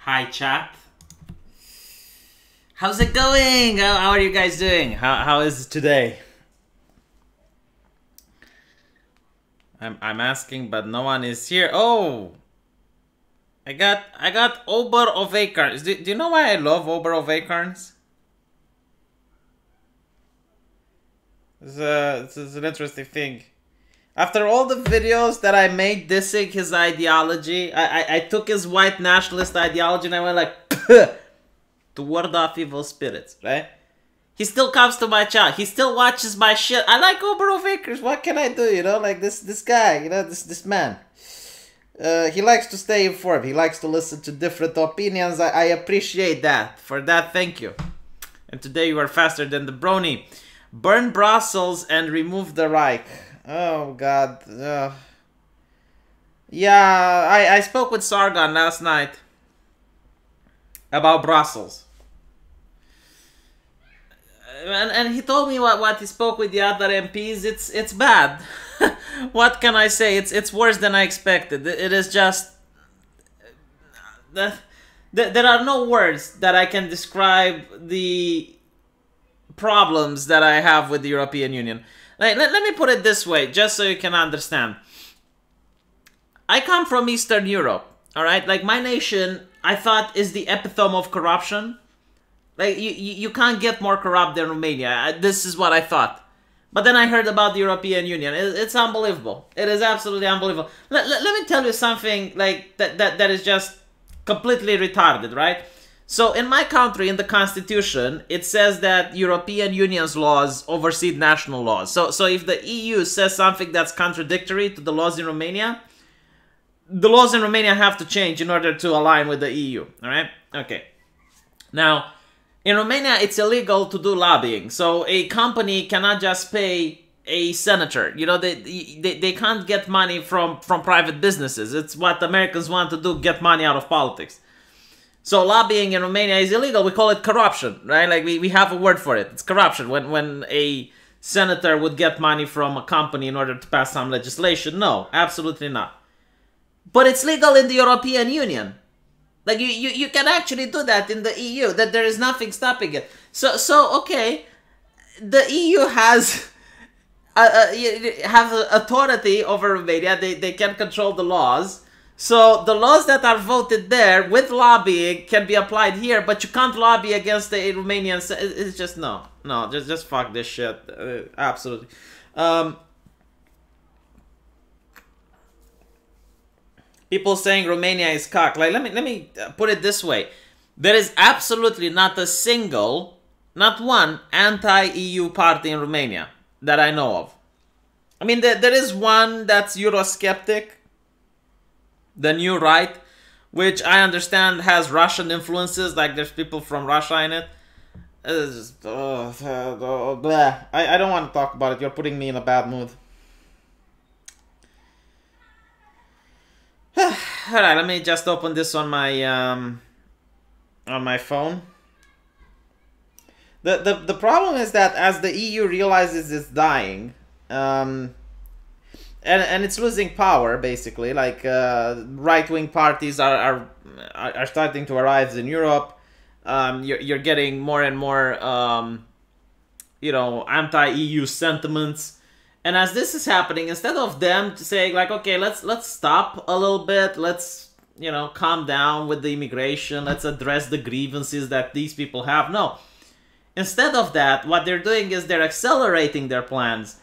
Hi, chat. How's it going? How are you guys doing? How is today? I'm asking, but no one is here. Oh, I got Ober of Acorns. Do you know why I love Ober of Acorns? This is an interesting thing. After all the videos that I made dissing his ideology, I took his white nationalist ideology and I went like, to ward off evil spirits, right? He still comes to my chat. He still watches my shit. I like Ober of Acres. What can I do? You know, like this guy. You know, this man. He likes to stay informed. He likes to listen to different opinions. I appreciate that. For that, thank you. And today you are faster than the brony. Burn Brussels and remove the Reich. Oh God. Yeah, I spoke with Sargon last night about Brussels. And he told me what he spoke with the other MPs. It's bad. What can I say? It's worse than I expected. It is just there are no words that I can describe the problems that I have with the European Union. Like, let me put it this way, just so you can understand. I come from Eastern Europe. All right, like my nation, I thought is the epitome of corruption. Like, you can't get more corrupt than Romania. This is what I thought. But then I heard about the European Union. It's unbelievable. It is absolutely unbelievable. Let me tell you something like that is just completely retarded, right? So in my country, in the Constitution, it says that European Union's laws oversee national laws. So if the EU says something that's contradictory to the laws in Romania, the laws in Romania have to change in order to align with the EU, all right? Okay. Now, in Romania, it's illegal to do lobbying. So a company cannot just pay a senator. You know, they can't get money from private businesses. It's what Americans want to do, get money out of politics. So lobbying in Romania is illegal. We call it corruption, right? Like we have a word for it. It's corruption. When a senator would get money from a company in order to pass some legislation. No, absolutely not. But it's legal in the European Union. Like you can actually do that in the EU. That there is nothing stopping it. So okay, the EU has have authority over Romania. They can control the laws. So the laws that are voted there with lobbying can be applied here, but you can't lobby against the Romanian. It's just no, just fuck this shit. Absolutely. People saying Romania is cocked. Like let me put it this way: there is absolutely not a single, not one anti-EU party in Romania that I know of. I mean, there is one that's Eurosceptic. The New Right, which I understand has Russian influences, like there's people from Russia in it. It's just, I don't want to talk about it. You're putting me in a bad mood. Alright, let me just open this on my phone. The problem is that as the EU realizes it's dying, and it's losing power, basically. Like right-wing parties are starting to arise in Europe. You're getting more and more, you know, anti-EU sentiments. And as this is happening, instead of them saying like, okay, let's stop a little bit, let's, you know, calm down with the immigration, let's address the grievances that these people have. No, instead of that, what they're doing is they're accelerating their plans.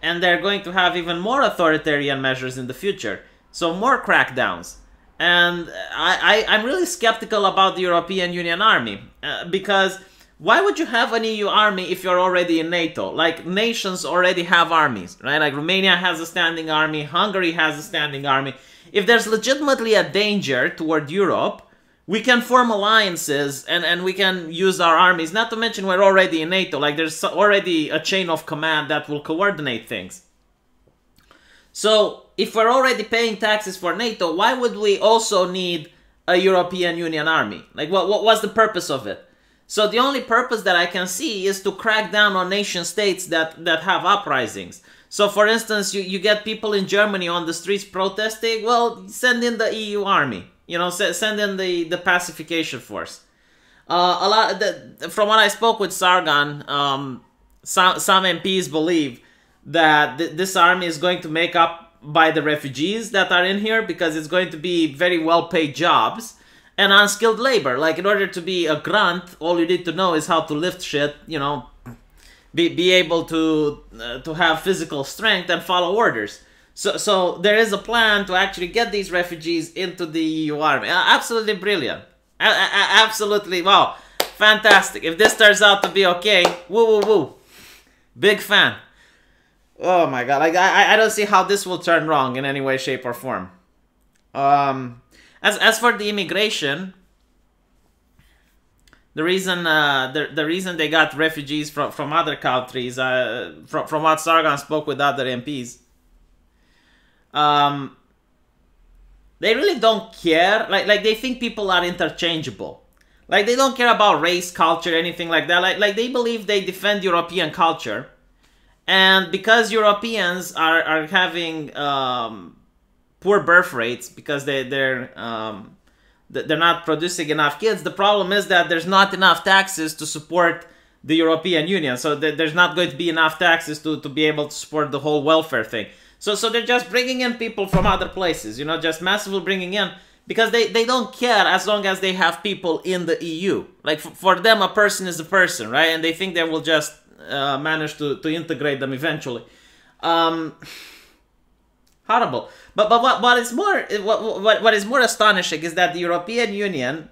And they're going to have even more authoritarian measures in the future. So more crackdowns. And I'm really skeptical about the European Union army. Because why would you have an EU army if you're already in NATO? Like, nations already have armies, right? Like, Romania has a standing army. Hungary has a standing army. If there's legitimately a danger toward Europe, we can form alliances and we can use our armies. Not to mention we're already in NATO. Like there's already a chain of command that will coordinate things. So if we're already paying taxes for NATO, why would we also need a European Union army? Like what was the purpose of it? So the only purpose that I can see is to crack down on nation states that have uprisings. So for instance, you get people in Germany on the streets protesting. Well, send in the EU army. You know, send in the pacification force. A lot from what I spoke with Sargon, some MPs believe that this army is going to make up by the refugees that are in here, because it's going to be very well paid jobs and unskilled labor. Like, in order to be a grunt, all you need to know is how to lift shit, you know, be able to have physical strength and follow orders. So there is a plan to actually get these refugees into the EU army. Absolutely brilliant. Absolutely, wow, fantastic. If this turns out to be okay, woo woo woo, big fan. Oh my god, like I don't see how this will turn wrong in any way, shape, or form. As for the immigration, the reason the reason they got refugees from other countries, from what Sargon spoke with other MPs, they really don't care. Like they think people are interchangeable. Like, they don't care about race, culture, anything like that. Like they believe they defend European culture. And because Europeans are having poor birth rates, because they're not producing enough kids, the problem is that there's not enough taxes to support the European Union. So there's not going to be enough taxes to be able to support the whole welfare thing. So they're just bringing in people from other places, you know, just massively bringing in, because they don't care as long as they have people in the EU. Like, for them, a person is a person, right? And they think they will just manage to integrate them eventually. Horrible. But what is more astonishing is that the European Union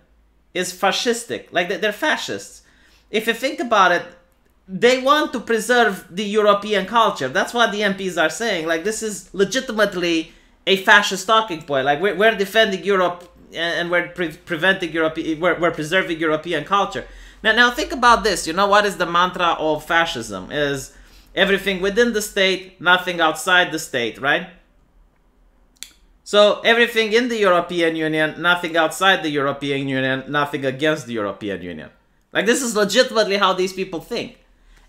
is fascistic. Like, they're fascists. If you think about it, they want to preserve the European culture. That's what the MPs are saying. Like, this is legitimately a fascist talking point. Like, we're defending Europe, and we're preventing we're preserving European culture. Now think about this. You know what is the mantra of fascism? Is everything within the state, nothing outside the state, right? So everything in the European Union, nothing outside the European Union, nothing against the European Union. Like, this is legitimately how these people think.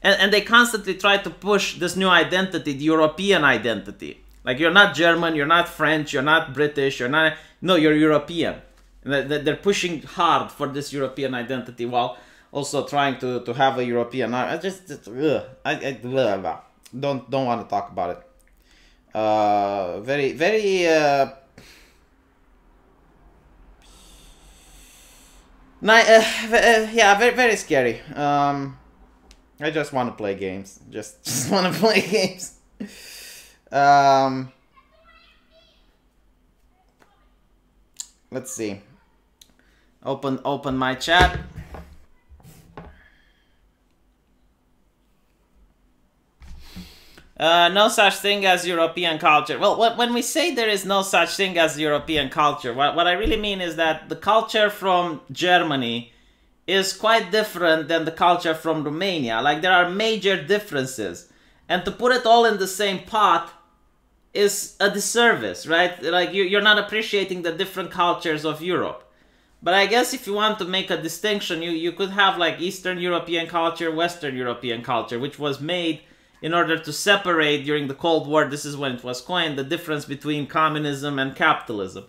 And they constantly try to push this new identity, the European identity. Like, you're not German, you're not French, you're not British, you're not... No, you're European. And they're pushing hard for this European identity, while also trying to have a European... I don't want to talk about it. Yeah, very scary. I just want to play games. Just want to play games. Let's see. Open my chat. No such thing as European culture. Well, when we say there is no such thing as European culture, what I really mean is that the culture from Germany is quite different than the culture from Romania. Like, there are major differences. And to put it all in the same pot is a disservice, right? Like, you're not appreciating the different cultures of Europe. But I guess if you want to make a distinction, you could have, like, Eastern European culture, Western European culture, which was made in order to separate during the Cold War. This is when it was coined, the difference between communism and capitalism.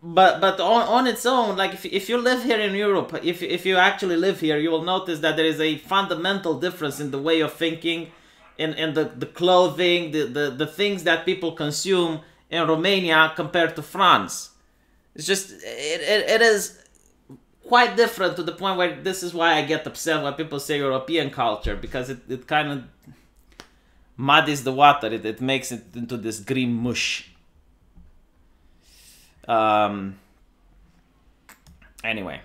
But on its own, like, if you live here in Europe, if you actually live here, you will notice that there is a fundamental difference in the way of thinking, in the clothing, the things that people consume in Romania compared to France. It's just, it is quite different, to the point where this is why I get upset when people say European culture, because it kind of muddies the water. It makes it into this green mush. Anyway,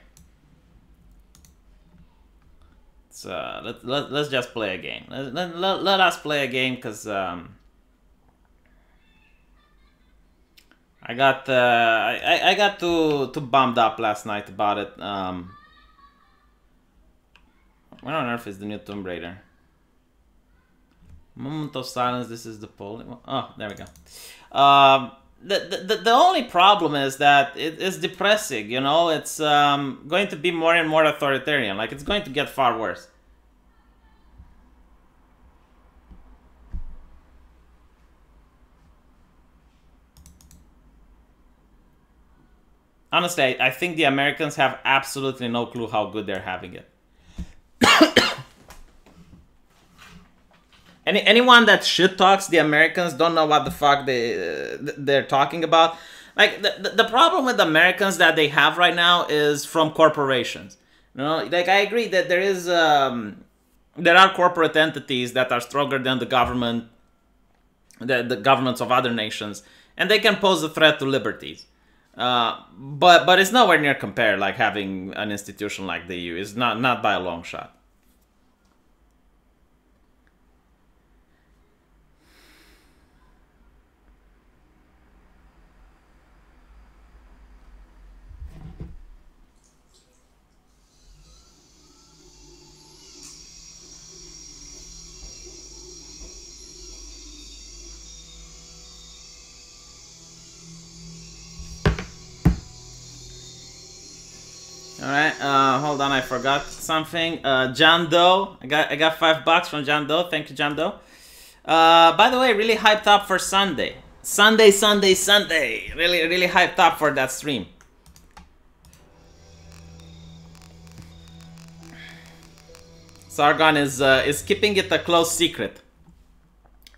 so let's just play a game. Let us play a game, because I got too bummed up last night about it. Where on earth is the new Tomb Raider? Moment of silence. This is the poll. Oh, there we go. The only problem is that it is depressing, you know. It's going to be more and more authoritarian. Like, it's going to get far worse. Honestly, I think the Americans have absolutely no clue how good they're having it. Anyone that shit talks the Americans don't know what the fuck they're talking about. Like the problem with the Americans that they have right now is from corporations. You know, like I agree that there are corporate entities that are stronger than the government, the governments of other nations, and they can pose a threat to liberties. But it's nowhere near compared. Like having an institution like the EU is not by a long shot. Alright, hold on, I forgot something. John Doe, I got $5 from John Doe. Thank you, John Doe. By the way, really hyped up for Sunday. Sunday. Really hyped up for that stream. Sargon is keeping it a close secret,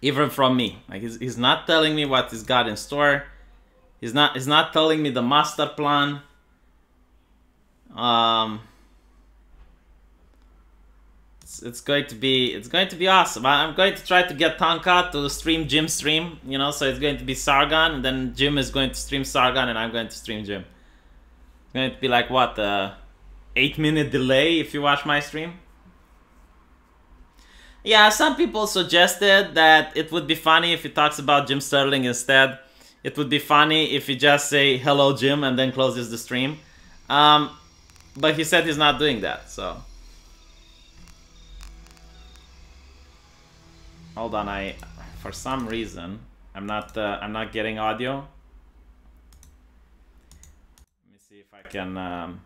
even from me. Like he's not telling me what he's got in store. He's not telling me the master plan. It's going to be awesome. I'm going to try to get Tonka to stream Jim's stream, you know, so it's going to be Sargon, and then Jim is going to stream Sargon, and I'm going to stream Jim. It's going to be like what, 8-minute delay if you watch my stream. Yeah, some people suggested that it would be funny if he talks about Jim Sterling instead. It would be funny if he just say hello Jim and then closes the stream. But he said he's not doing that, so. Hold on, for some reason I'm not getting audio. Let me see if I can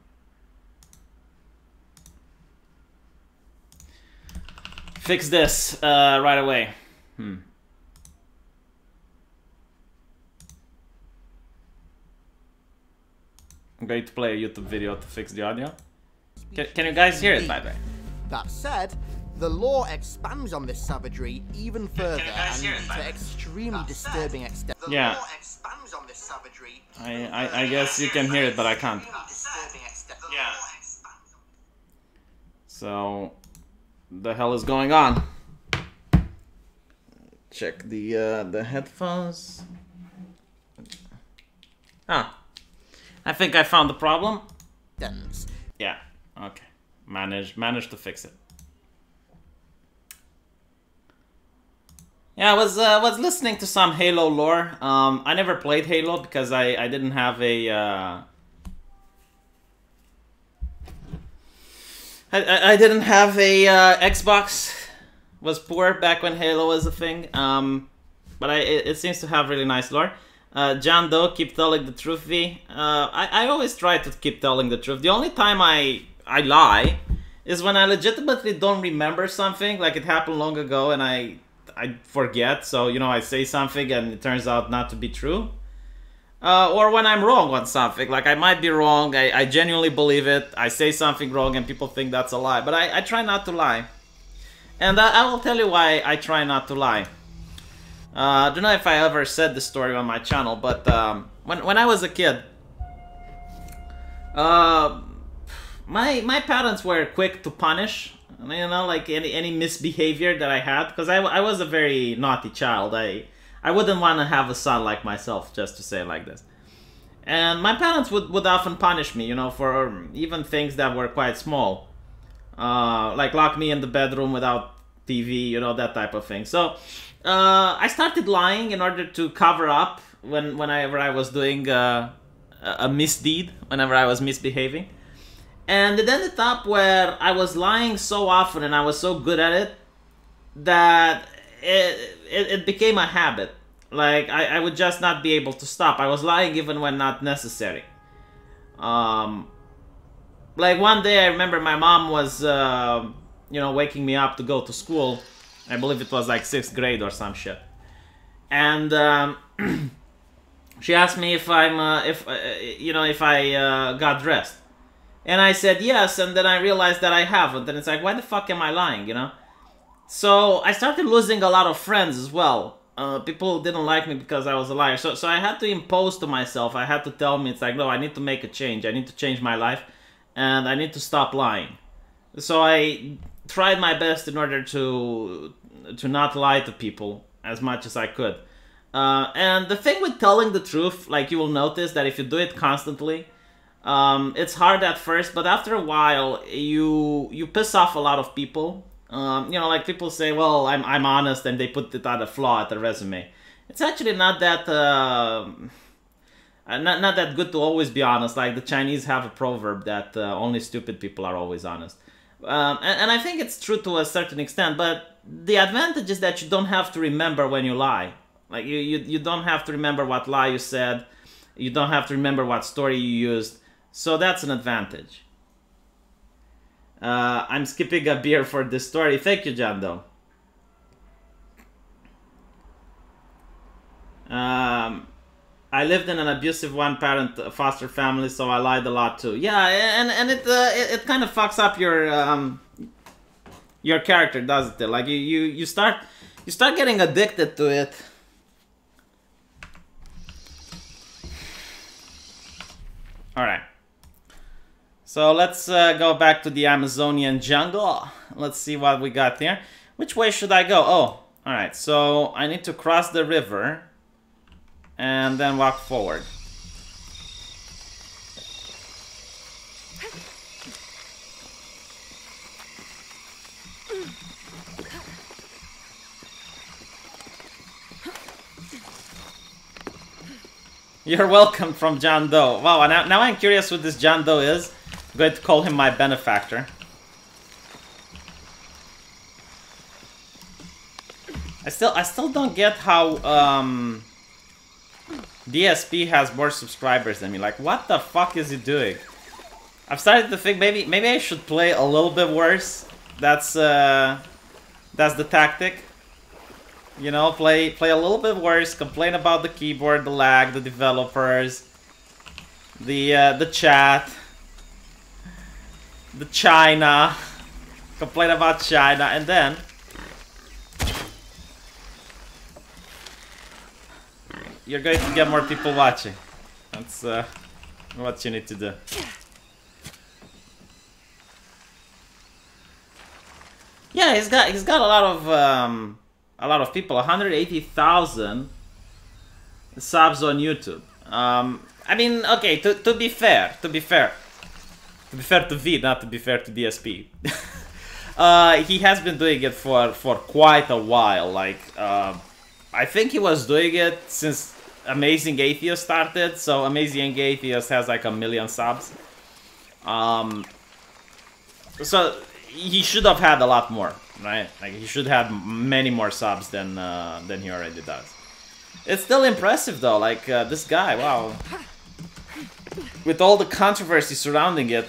fix this right away. I'm going to play a YouTube video to fix the audio. Can you guys hear it, by the way? That said, the law expands on this savagery even further and to extremely disturbing extent. Yeah. I guess you can hear it, but I can't. Yeah. So, the hell is going on? Check the headphones. Ah. I think I found the problem. Yeah, okay. Managed to fix it. Yeah, I was listening to some Halo lore. I never played Halo because I didn't have a I didn't have a Xbox. Was poor back when Halo was a thing. But it seems to have really nice lore. John Doe, keep telling the truth, V. I always try to keep telling the truth. The only time I lie is when I legitimately don't remember something, like it happened long ago and I forget, so, you know, I say something and it turns out not to be true. Or when I'm wrong on something, like I might be wrong, I genuinely believe it, I say something wrong and people think that's a lie, but I try not to lie. And I will tell you why I try not to lie. I don't know if I ever said this story on my channel, but when I was a kid, my parents were quick to punish, you know, like any misbehavior that I had, because I was a very naughty child. I wouldn't want to have a son like myself, just to say it like this. And my parents would often punish me, you know, for even things that were quite small, like lock me in the bedroom without TV, you know, that type of thing. So I started lying in order to cover up whenever I was doing a misdeed, whenever I was misbehaving. And it ended up where I was lying so often and I was so good at it that it became a habit. Like, I would just not be able to stop. I was lying even when not necessary. Like one day I remember my mom was, you know, waking me up to go to school. I believe it was like 6th grade or some shit. And She asked me if I'm, if I got dressed. And I said yes, and then I realized that I haven't. And it's like, why the fuck am I lying, you know? So I started losing a lot of friends as well. People didn't like me because I was a liar. So I had to impose to myself. I had to tell me, it's like, no, I need to make a change. I need to change my life. And I need to stop lying. So I tried my best in order to not lie to people as much as I could. And the thing with telling the truth, like you will notice that if you do it constantly, it's hard at first, but after a while, you piss off a lot of people. Like people say, well, I'm honest, and they put it as a flaw at the resume. It's actually not that not that good to always be honest. Like the Chinese have a proverb that only stupid people are always honest. And I think it's true to a certain extent, but the advantage is that you don't have to remember when you lie. Like you don't have to remember what lie you said. You don't have to remember what story you used. So that's an advantage. I'm skipping a beer for this story. Thank you, John Doe. I lived in an abusive one-parent foster family, so I lied a lot too. Yeah, and it kind of fucks up your character, doesn't it? Like you start getting addicted to it. All right. So let's go back to the Amazonian jungle. Let's see what we got there. Which way should I go? Oh, all right. So I need to cross the river and then walk forward. You're welcome from John Doe. Wow, now I'm curious who this John Doe is. I'm going to call him my benefactor. I still don't get how DSP has more subscribers than me. Like, what the fuck is he doing? I've started to think maybe I should play a little bit worse. That's the tactic. You know, play a little bit worse, complain about the keyboard, the lag, the developers, the chat, the China, complain about China, and then you're going to get more people watching. That's what you need to do. Yeah, he's got a lot of people, 180,000 subs on YouTube. I mean, okay, to be fair to V, not to be fair to DSP. He has been doing it for quite a while. Like, I think he was doing it since Amazing Atheist started. So Amazing Atheist has like 1 million subs. So he should have had a lot more. Right, like he should have many more subs than he already does. It's still impressive though. Like this guy, wow, with all the controversy surrounding it,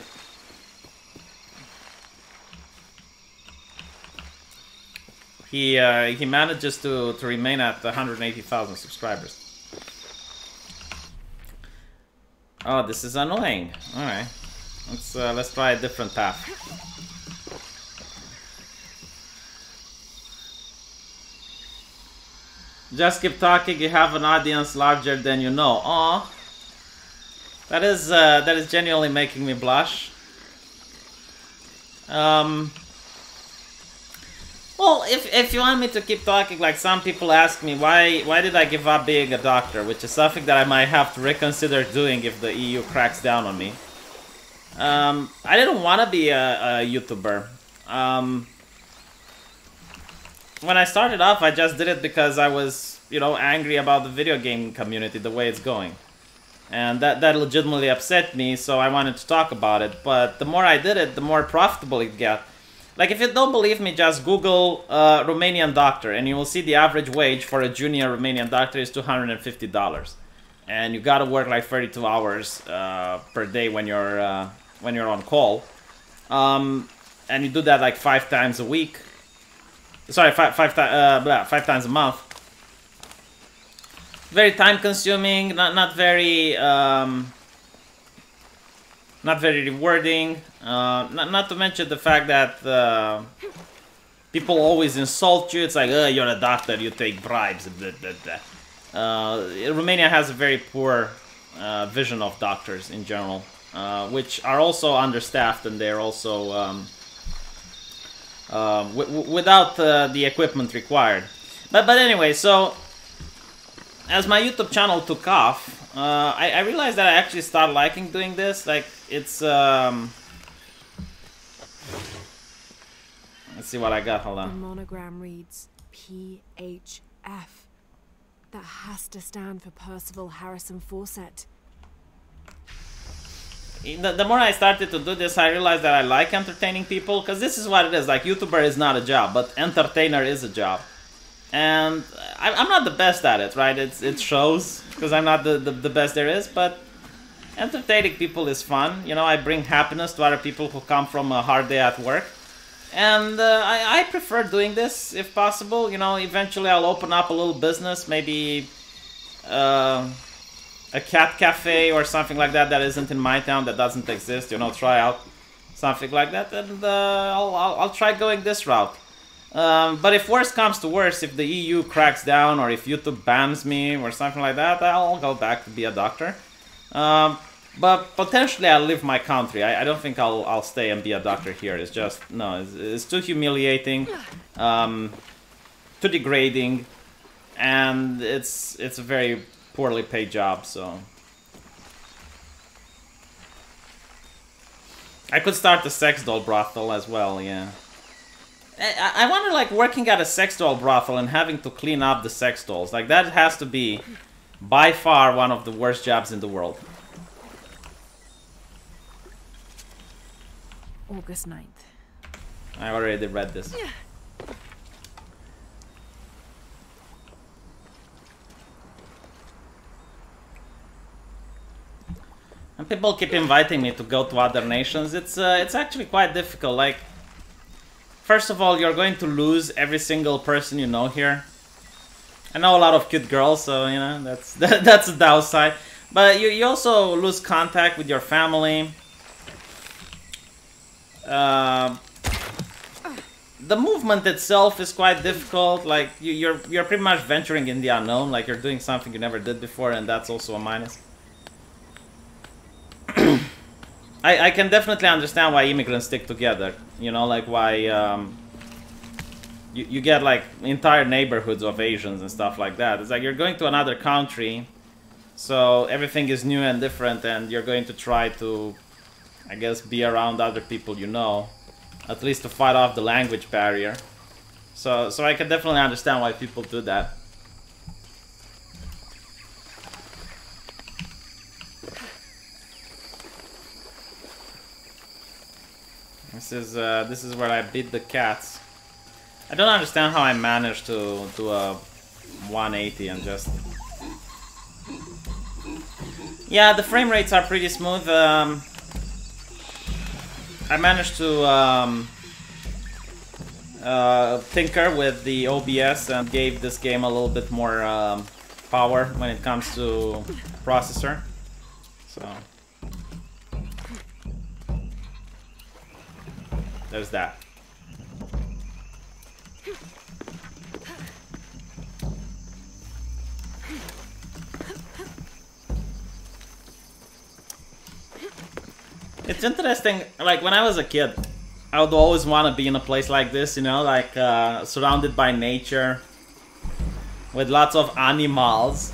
he manages to remain at 180,000 subscribers. Oh, this is annoying. All right, let's try a different path. Just keep talking, you have an audience larger than you know. Aw. That is genuinely making me blush. Well, if you want me to keep talking, like some people ask me, why did I give up being a doctor? Which is something that I might have to reconsider doing if the EU cracks down on me. I didn't want to be a YouTuber. When I started off, I just did it because I was, you know, angry about the video game community, the way it's going. And that legitimately upset me, so I wanted to talk about it. But the more I did it, the more profitable it got. Like, if you don't believe me, just Google Romanian doctor, and you will see the average wage for a junior Romanian doctor is $250. And you gotta work like 32 hours per day when you're on call. And you do that like 5 times a week. Sorry, five times a month. very time consuming, not very rewarding. Not to mention the fact that people always insult you. It's like, oh, you're a doctor, you take bribes. Blah, blah, blah. Romania has a very poor vision of doctors in general, which are also understaffed, and they're also without the equipment required. But anyway, so as my YouTube channel took off, I realized that I actually started liking doing this. Like, it's let's see what I got. Hold on. The monogram reads PHF. That has to stand for Percival Harrison Fawcett. The more I started to do this, I realized that I like entertaining people, because this is what it is. Like, YouTuber is not a job, but entertainer is a job. And I'm not the best at it, right? It shows, because I'm not the best there is, but entertaining people is fun. You know, I bring happiness to other people who come from a hard day at work. And I prefer doing this, if possible. You know, eventually I'll open up a little business, maybe a cat cafe or something like that that isn't in my town, that doesn't exist. You know, try out something like that, and I'll try going this route. But if worse comes to worse, if the EU cracks down, or if YouTube bans me or something like that, I'll go back to be a doctor. But potentially I'll leave my country. I don't think I'll stay and be a doctor here. It's just, no, it's too humiliating, too degrading, and it's a very poorly paid job, so. I could start a sex doll brothel as well, yeah. I wonder, like, working at a sex doll brothel and having to clean up the sex dolls. Like, that has to be, by far, one of the worst jobs in the world. August 9th. I already read this. And people keep inviting me to go to other nations. It's actually quite difficult. Like, first of all, you're going to lose every single person you know here. I know a lot of cute girls, so you know that's a downside. But you also lose contact with your family. The movement itself is quite difficult. Like, you're pretty much venturing in the unknown. Like, you're doing something you never did before, and that's also a minus. I can definitely understand why immigrants stick together. You know, like why you get like entire neighborhoods of Asians and stuff like that. It's like you're going to another country, so everything is new and different, and you're going to try to, I guess, be around other people you know, at least to fight off the language barrier. So I can definitely understand why people do that. This is where I beat the cats. I don't understand how I managed to do a 180 and just... Yeah, the frame rates are pretty smooth. I managed to tinker with the OBS and gave this game a little bit more power when it comes to processor. So there's that. It's interesting, like when I was a kid, I would always want to be in a place like this, you know, like surrounded by nature, with lots of animals.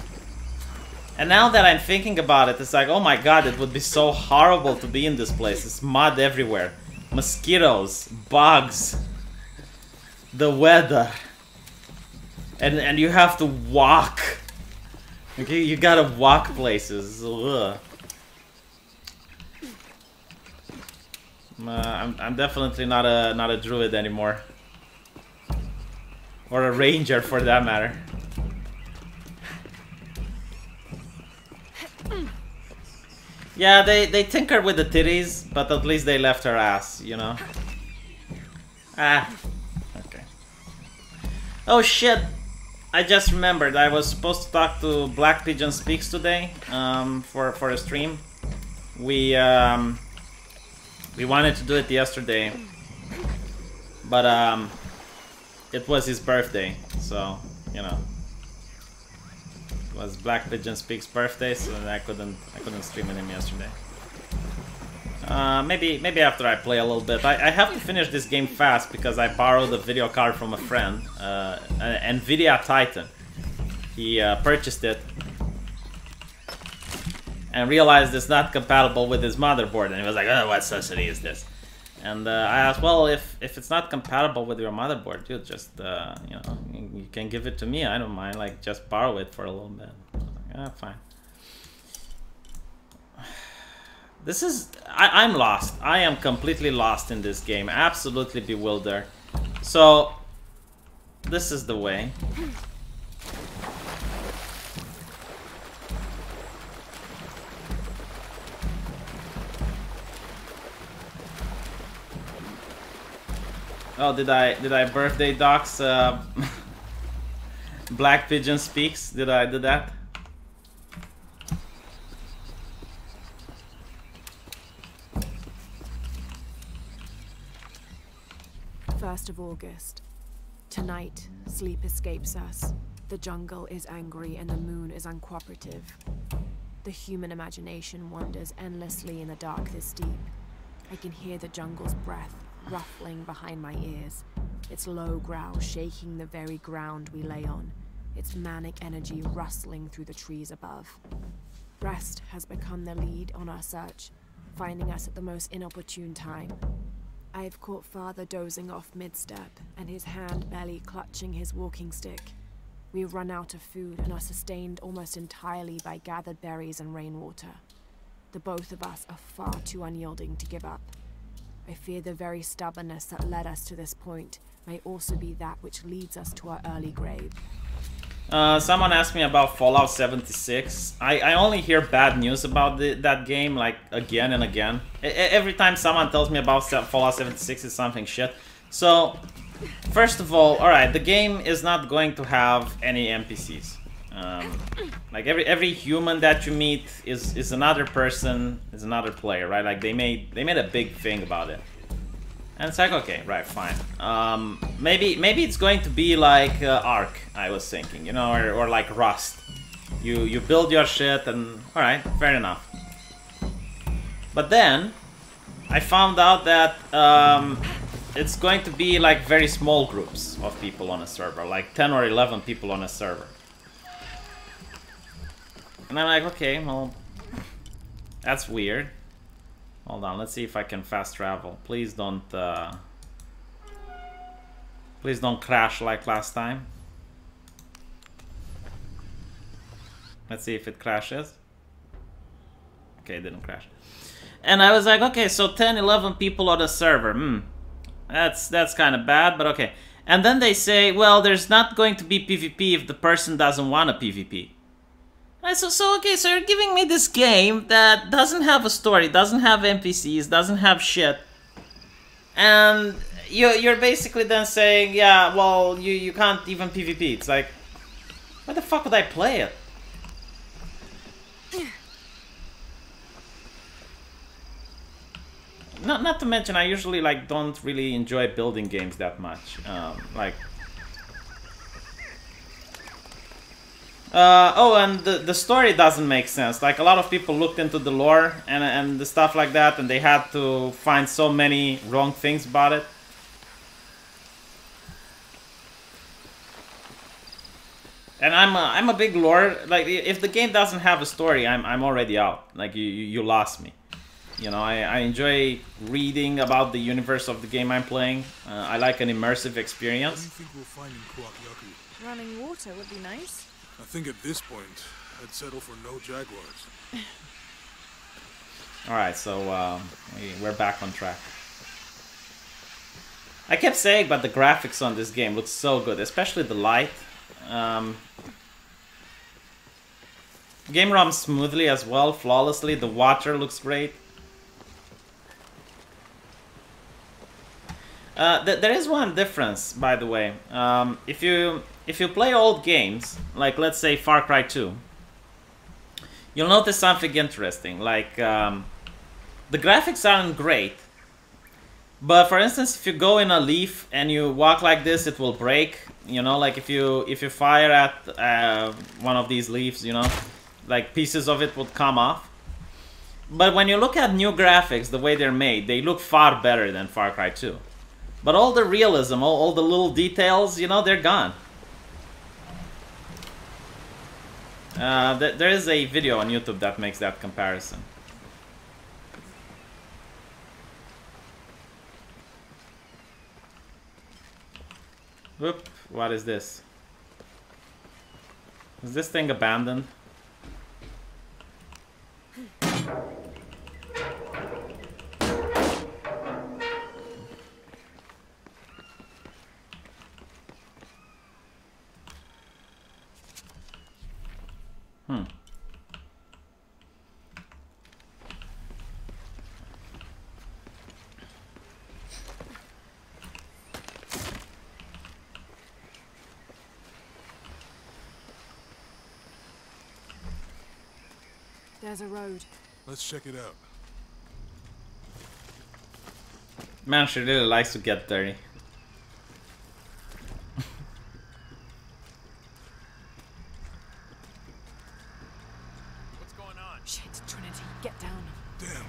And now that I'm thinking about it, it's like, oh my god, it would be so horrible to be in this place. It's mud everywhere, mosquitoes, bugs, the weather, and you have to walk. Okay, you gotta walk places. Ugh. I'm definitely not a druid anymore, or a ranger for that matter. Yeah, they tinker with the titties, but at least they left her ass, you know. Ah, okay. Oh shit! I just remembered I was supposed to talk to Black Pigeon Speaks today for a stream. We wanted to do it yesterday, but it was his birthday, so you know, it was Black Pigeon Speaks' birthday, so I couldn't stream with him yesterday. Maybe after I play a little bit. I have to finish this game fast because I borrowed a video card from a friend, an Nvidia Titan. He purchased it and realized it's not compatible with his motherboard, and he was like, "Oh, what necessity is this?" And I asked, "Well, if it's not compatible with your motherboard, dude, just you know, you can give it to me. I don't mind. Like, just borrow it for a little bit." I was like, "Ah, fine." This is... I'm lost. I am completely lost in this game. Absolutely bewildered. So, this is the way. Oh, did I birthday dox Black Pigeon Speaks? Did I do that? 1st of August. Tonight, sleep escapes us. The jungle is angry and the moon is uncooperative. The human imagination wanders endlessly in the dark this deep. I can hear the jungle's breath ruffling behind my ears. Its low growl shaking the very ground we lay on. Its manic energy rustling through the trees above. Rest has become the lead on our search, finding us at the most inopportune time. I have caught Father dozing off mid-step, and his hand barely clutching his walking stick. We run out of food and are sustained almost entirely by gathered berries and rainwater. The both of us are far too unyielding to give up. I fear the very stubbornness that led us to this point may also be that which leads us to our early grave. Someone asked me about Fallout 76. I only hear bad news about that game, like, again and again. Every time someone tells me about Fallout 76, it's something shit. So, first of all, alright, the game is not going to have any NPCs. Like, every human that you meet is another person, is another player, right? Like, they made a big thing about it. And it's like, okay, right, fine. Maybe it's going to be like Ark, I was thinking, you know, or like Rust. You build your shit and, alright, fair enough. But then, I found out that it's going to be like very small groups of people on a server, like 10 or 11 people on a server. And I'm like, okay, well, that's weird. Hold on, let's see if I can fast travel. Please don't crash like last time. Let's see if it crashes. Okay, it didn't crash. And I was like, okay, so 10, 11 people on the server. That's kind of bad, but okay. And then they say, well, there's not going to be PvP if the person doesn't want a PvP. Okay, so you're giving me this game that doesn't have a story, doesn't have NPCs, doesn't have shit. And you're basically then saying, yeah, well, you can't even PvP. It's like, why the fuck would I play it? Not to mention, I usually like don't really enjoy building games that much. Oh, and the story doesn't make sense. Like, a lot of people looked into the lore and the stuff like that, and they had to find so many wrong things about it. And I'm a big lore. Like, if the game doesn't have a story, I'm already out. Like, you lost me. You know, I enjoy reading about the universe of the game I'm playing. I like an immersive experience. What do you think we'll find in Kuakiaku? Running water would be nice. I think at this point, I'd settle for no jaguars. Alright, so we're back on track. I kept saying, but the graphics on this game look so good, especially the light. Game runs smoothly as well, flawlessly. The water looks great. There is one difference, by the way. If you play old games, like let's say Far Cry 2, you'll notice something interesting. Like the graphics aren't great, but for instance, if you go in a leaf and you walk like this, it will break. You know, like if you fire at one of these leaves, you know, like pieces of it would come off. But when you look at new graphics, the way they're made, they look far better than Far Cry 2. But all the realism, all the little details, you know, they're gone. There is a video on YouTube that makes that comparison. Whoop, what is this? Is this thing abandoned? There's a road. Let's check it out. Man, she really likes to get dirty. What's going on? Shit, Trinity, get down. Damn.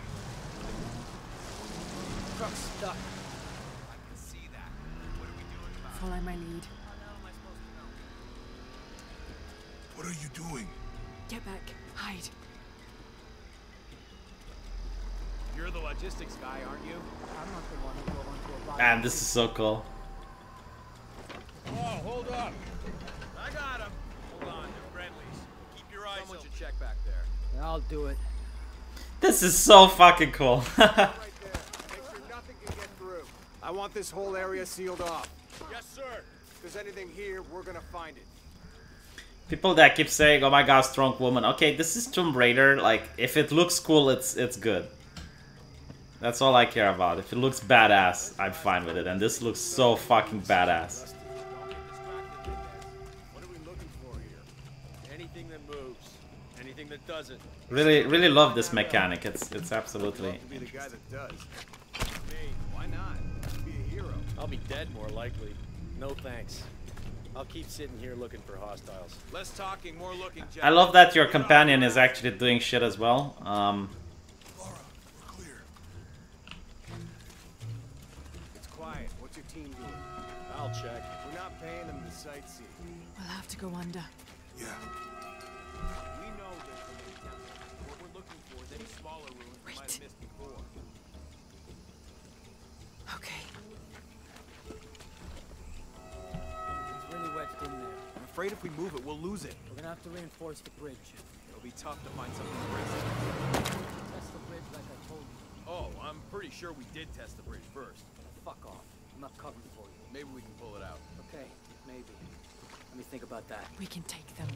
Truck's stuck. I can see that. What are we doing about it? Follow my lead. How the hell am I supposed to know? What are you doing? Get back. Hide. You're the logistics guy, aren't you? I'm not the one who drove onto a body. Man, this is so cool. Oh, hold up. I got him. Hold on, they're friendlies. Keep your eyes open. Someone should check back there. Yeah, I'll do it. This is so fucking cool. Right there. Make sure nothing can get through. I want this whole area sealed off. Yes, sir. If there's anything here, we're gonna find it. People that keep saying, "Oh my God, strong woman." Okay, this is Tomb Raider. Like, if it looks cool, it's good. That's all I care about. If it looks badass, I'm fine with it. And this looks so fucking badass. Don't get distracted, what are we looking for here? Anything that moves. Anything that doesn't. Really love this mechanic. It's absolutely. To be the guy that does. Hey, why not? Be a hero. I'll be dead more likely. No thanks. I'll keep sitting here looking for hostiles. Less talking, more looking, Jack. I love that your companion is actually doing shit as well. Laura, we're clear. It's quiet. What's your team doing? I'll check. We're not paying them to sightsee. We'll have to go under. Yeah. We know there's the main temple. What we're looking for is any smaller ruins we might have missed before. Okay. It's really wedged in there. I'm afraid if we move it, we'll lose it. We're gonna have to reinforce the bridge. It'll be tough to find something crazy. Test the bridge like I told you. Oh, I'm pretty sure we did test the bridge first. Fuck off. I'm not covering for you. Maybe we can pull it out. Okay, maybe. Let me think about that. We can take them.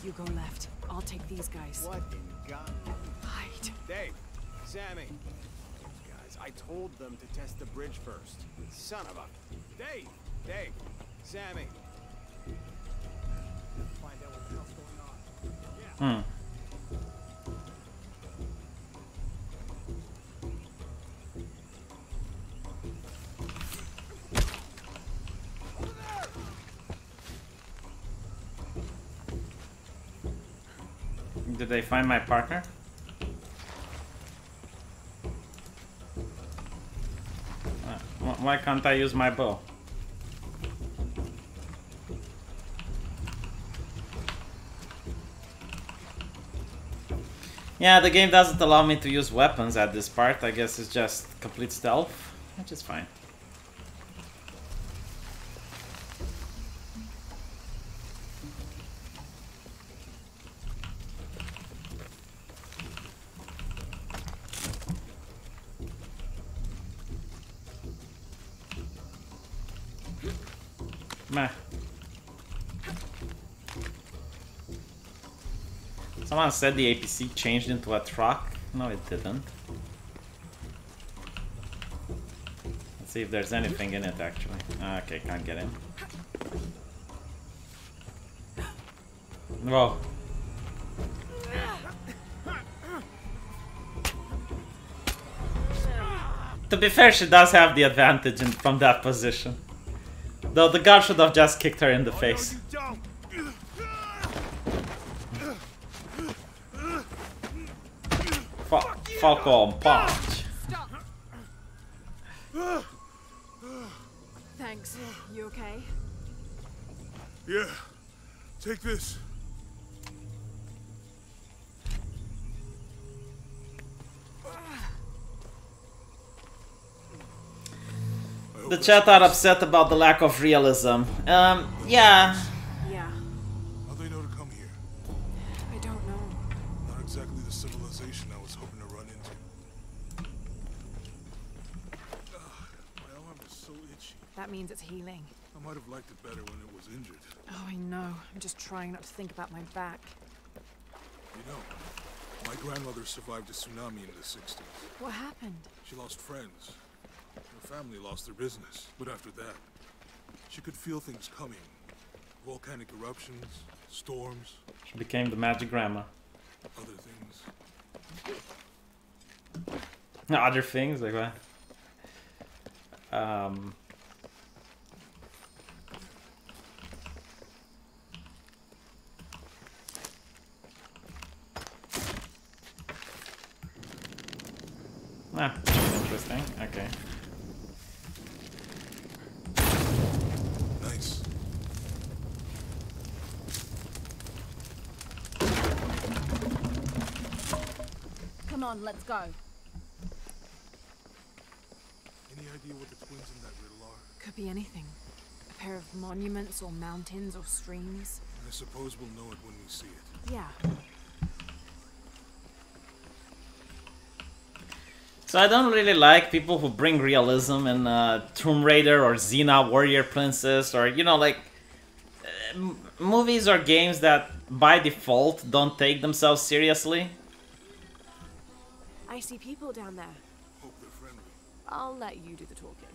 You go left. I'll take these guys. What in God? Hide. Dave, Sammy. Guys, I told them to test the bridge first. Son of a... Dave, Sammy. Find out what the hell's going on. Yeah. Did they find my partner? Why can't I use my bow? Yeah, the game doesn't allow me to use weapons at this part. I guess it's just complete stealth, which is fine. Meh. Someone said the APC changed into a truck. No, it didn't. Let's see if there's anything in it, actually. Okay, can't get in. Whoa. To be fair, she does have the advantage from that position. Though the guard should have just kicked her in the face. Falcon punch. Thanks. You okay? Yeah. Take this. The chat are upset about the lack of realism. Yeah. Yeah. How'd they know to come here? I don't know. Not exactly the civilization I was hoping to run into. My arm is so itchy. That means it's healing. I might have liked it better when it was injured. Oh, I know. I'm just trying not to think about my back. You know, my grandmother survived a tsunami in the 60s. What happened? She lost friends. Her family lost their business. But after that, she could feel things coming. Volcanic eruptions, storms. She became the magic grandma. Other things. Other things? Like what? Interesting. Okay. Nice. Come on, let's go. Any idea what the twins in that riddle are? Could be anything. A pair of monuments or mountains or streams. I suppose we'll know it when we see it. Yeah. So I don't really like people who bring realism in Tomb Raider or Xena Warrior Princess, or, you know, like movies or games that by default don't take themselves seriously. I see people down there. Hope they're friendly. I'll let you do the talking.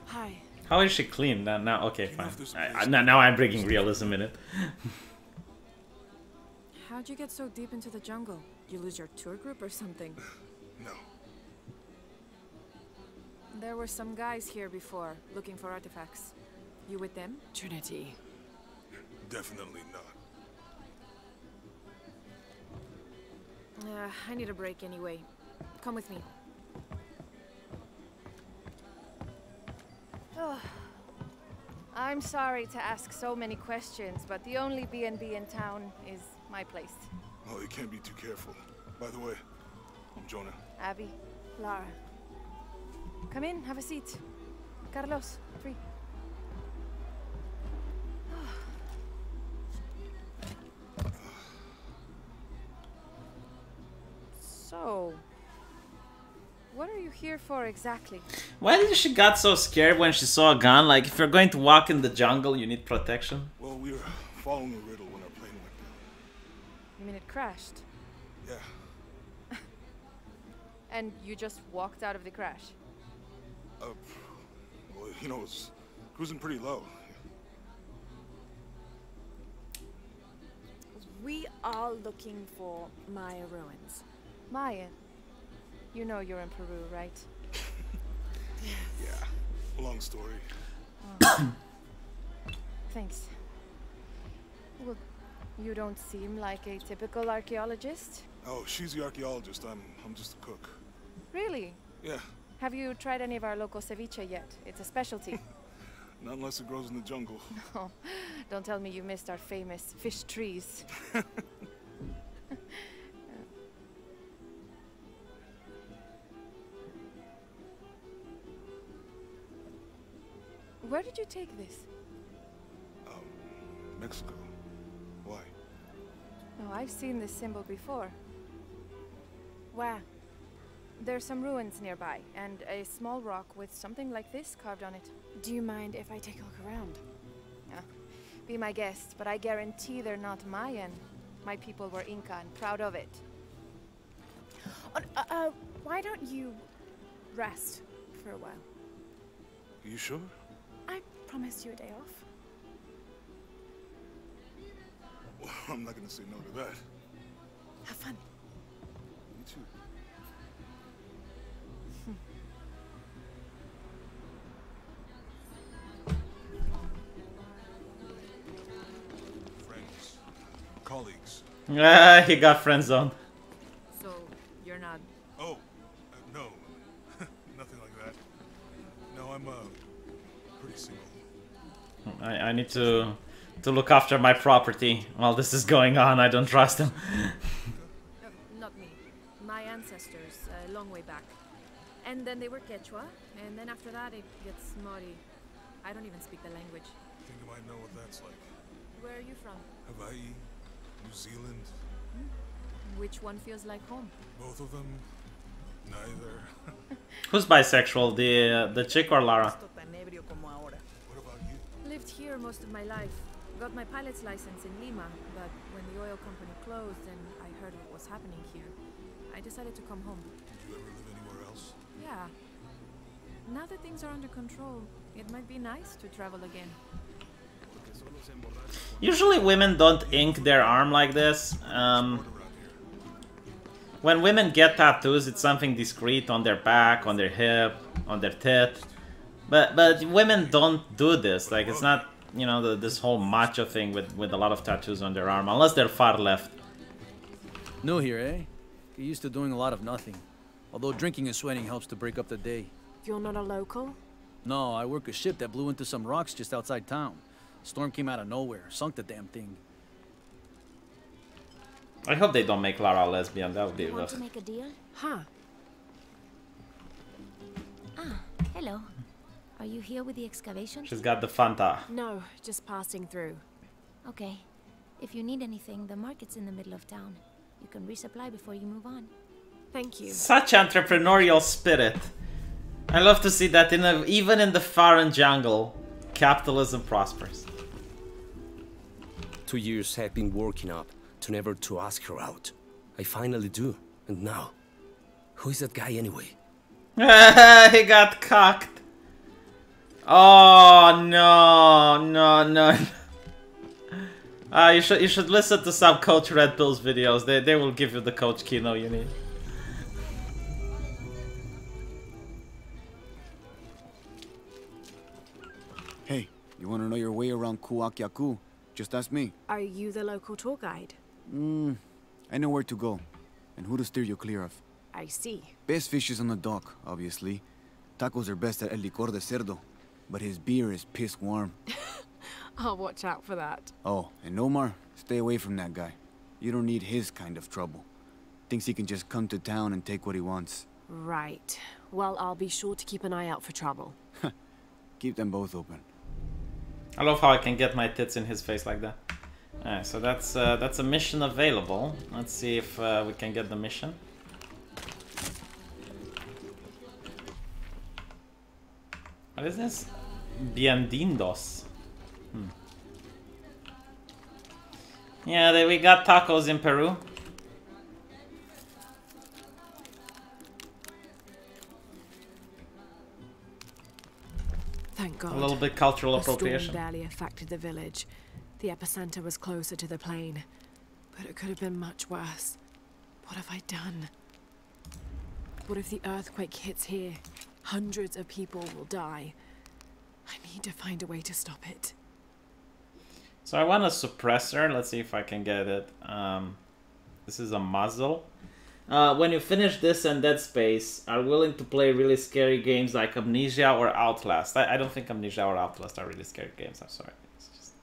Hi. How is she clean? Now okay, fine. Enough, there's a place Now I'm bringing realism in it. How'd you get so deep into the jungle? You lose your tour group or something? No. There were some guys here before, looking for artifacts. You with them? Trinity. Definitely not. I need a break anyway. Come with me. Oh, I'm sorry to ask so many questions, but the only B&B in town is my place. Oh, you can't be too careful. By the way, I'm Jonah. Abby, Lara. come in, have a seat. Carlos, free. So, what are you here for exactly? Why did she got so scared when she saw a gun? Like, if you're going to walk in the jungle, you need protection. Well, we were following a riddle when our plane went down. You mean it crashed? Yeah. And you just walked out of the crash? Well, you know, it was cruising pretty low. We are looking for Maya ruins. Maya, you know you're in Peru, right? Yeah. Long story. Thanks. Well, you don't seem like a typical archaeologist. Oh, she's the archaeologist. I'm just a cook. Really? Yeah. Have you tried any of our local ceviche yet? It's a specialty. Not unless it grows in the jungle. Oh, don't tell me you missed our famous fish trees. Where did you take this? Mexico. Why? Oh, I've seen this symbol before. Where? There's some ruins nearby, and a small rock with something like this carved on it. Do you mind if I take a look around? Be my guest, but I guarantee they're not Mayan. My people were Inca and proud of it. Why don't you rest for a while? Are you sure? I promised you a day off. Well, I'm not gonna say no to that. Have fun. Me too. Friends, colleagues. He got friend zoned. So, you're not... Oh, no, nothing like that. No, I'm pretty single. I need to look after my property while this is going on. I don't trust him. Not me. My ancestors, a long way back. And then they were Quechua, and then after that it gets Mori. I don't even speak the language. I think I might know what that's like. Where are you from? Hawaii, New Zealand, Which one feels like home? both of them, neither. Who's bisexual, the chick or Lara? What about you? Lived here most of my life. Got my pilot's license in Lima, but when the oil company closed and I heard what was happening here, I decided to come home. Did you ever live anywhere else? Yeah. Now that things are under control, it might be nice to travel again. Usually women don't ink their arm like this. When women get tattoos, it's something discreet on their back, on their hip, on their tit. But women don't do this. Like, it's not, you know, this whole macho thing with a lot of tattoos on their arm, unless they're far left. New here, eh? Get used to doing a lot of nothing. Although drinking and sweating helps to break up the day. You're not a local? No, I work a ship that blew into some rocks just outside town. Storm came out of nowhere, sunk the damn thing. I hope they don't make Lara a lesbian. That would be Want rough. to make a deal? Huh. Ah, hello. Are you here with the excavation? She's got the Fanta. No, just passing through. Okay. If you need anything, the market's in the middle of town. You can resupply before you move on. Thank you. Such entrepreneurial spirit. I love to see that even in the foreign jungle, capitalism prospers. 2 years have been working up to never to ask her out. I finally do. And now, who is that guy anyway? He got cocked. Oh no. You should listen to some Coach Red Pill's videos. They will give you the Coach Kino you need. Hey, you want to know your way around Kuakyaku? Just ask me. Are you the local tour guide? I know where to go, and who to steer you clear of. I see. Best fish is on the dock, obviously. Tacos are best at El Licor de Cerdo, but his beer is piss warm. I'll watch out for that. Oh, and Omar, stay away from that guy. You don't need his kind of trouble. Thinks he can just come to town and take what he wants. Right. Well, I'll be sure to keep an eye out for trouble. Keep them both open. I love how I can get my tits in his face like that. Alright, so that's a mission available. Let's see if we can get the mission. What is this? Biendidos. Yeah, we got tacos in Peru. Thank God. A little bit cultural The storm appropriation. barely affected the village. The epicenter was closer to the plain. But it could have been much worse. What have I done? What if the earthquake hits here? Hundreds of people will die. I need to find a way to stop it. So I want a suppressor. Let's see if I can get it. This is a muzzle. When you finish this and Dead Space, are willing to play really scary games like Amnesia or Outlast. I don't think Amnesia or Outlast are really scary games. I'm sorry. It's just...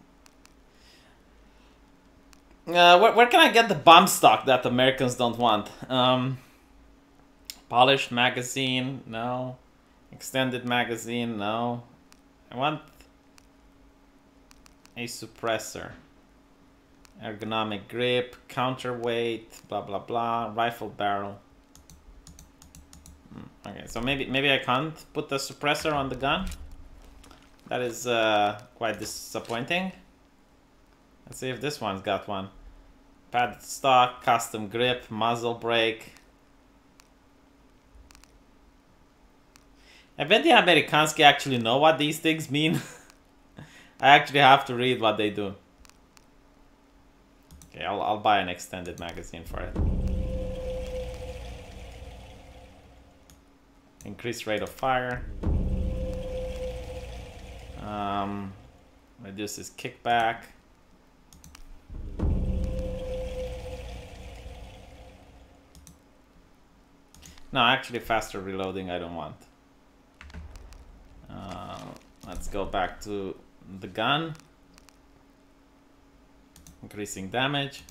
where can I get the bomb stock that Americans don't want? Polished magazine? No. Extended magazine? No. I want a suppressor. Ergonomic grip, counterweight, blah blah blah, rifle barrel. Okay, so maybe I can't put the suppressor on the gun. That is quite disappointing. Let's see if this one's got one. Padded stock, custom grip, muzzle brake. I bet the Amerikanski actually know what these things mean. I actually have to read what they do. Okay, I'll buy an extended magazine for it. Increased rate of fire. Reduces kickback. No, actually faster reloading I don't want. Let's go back to the gun. Increasing damage.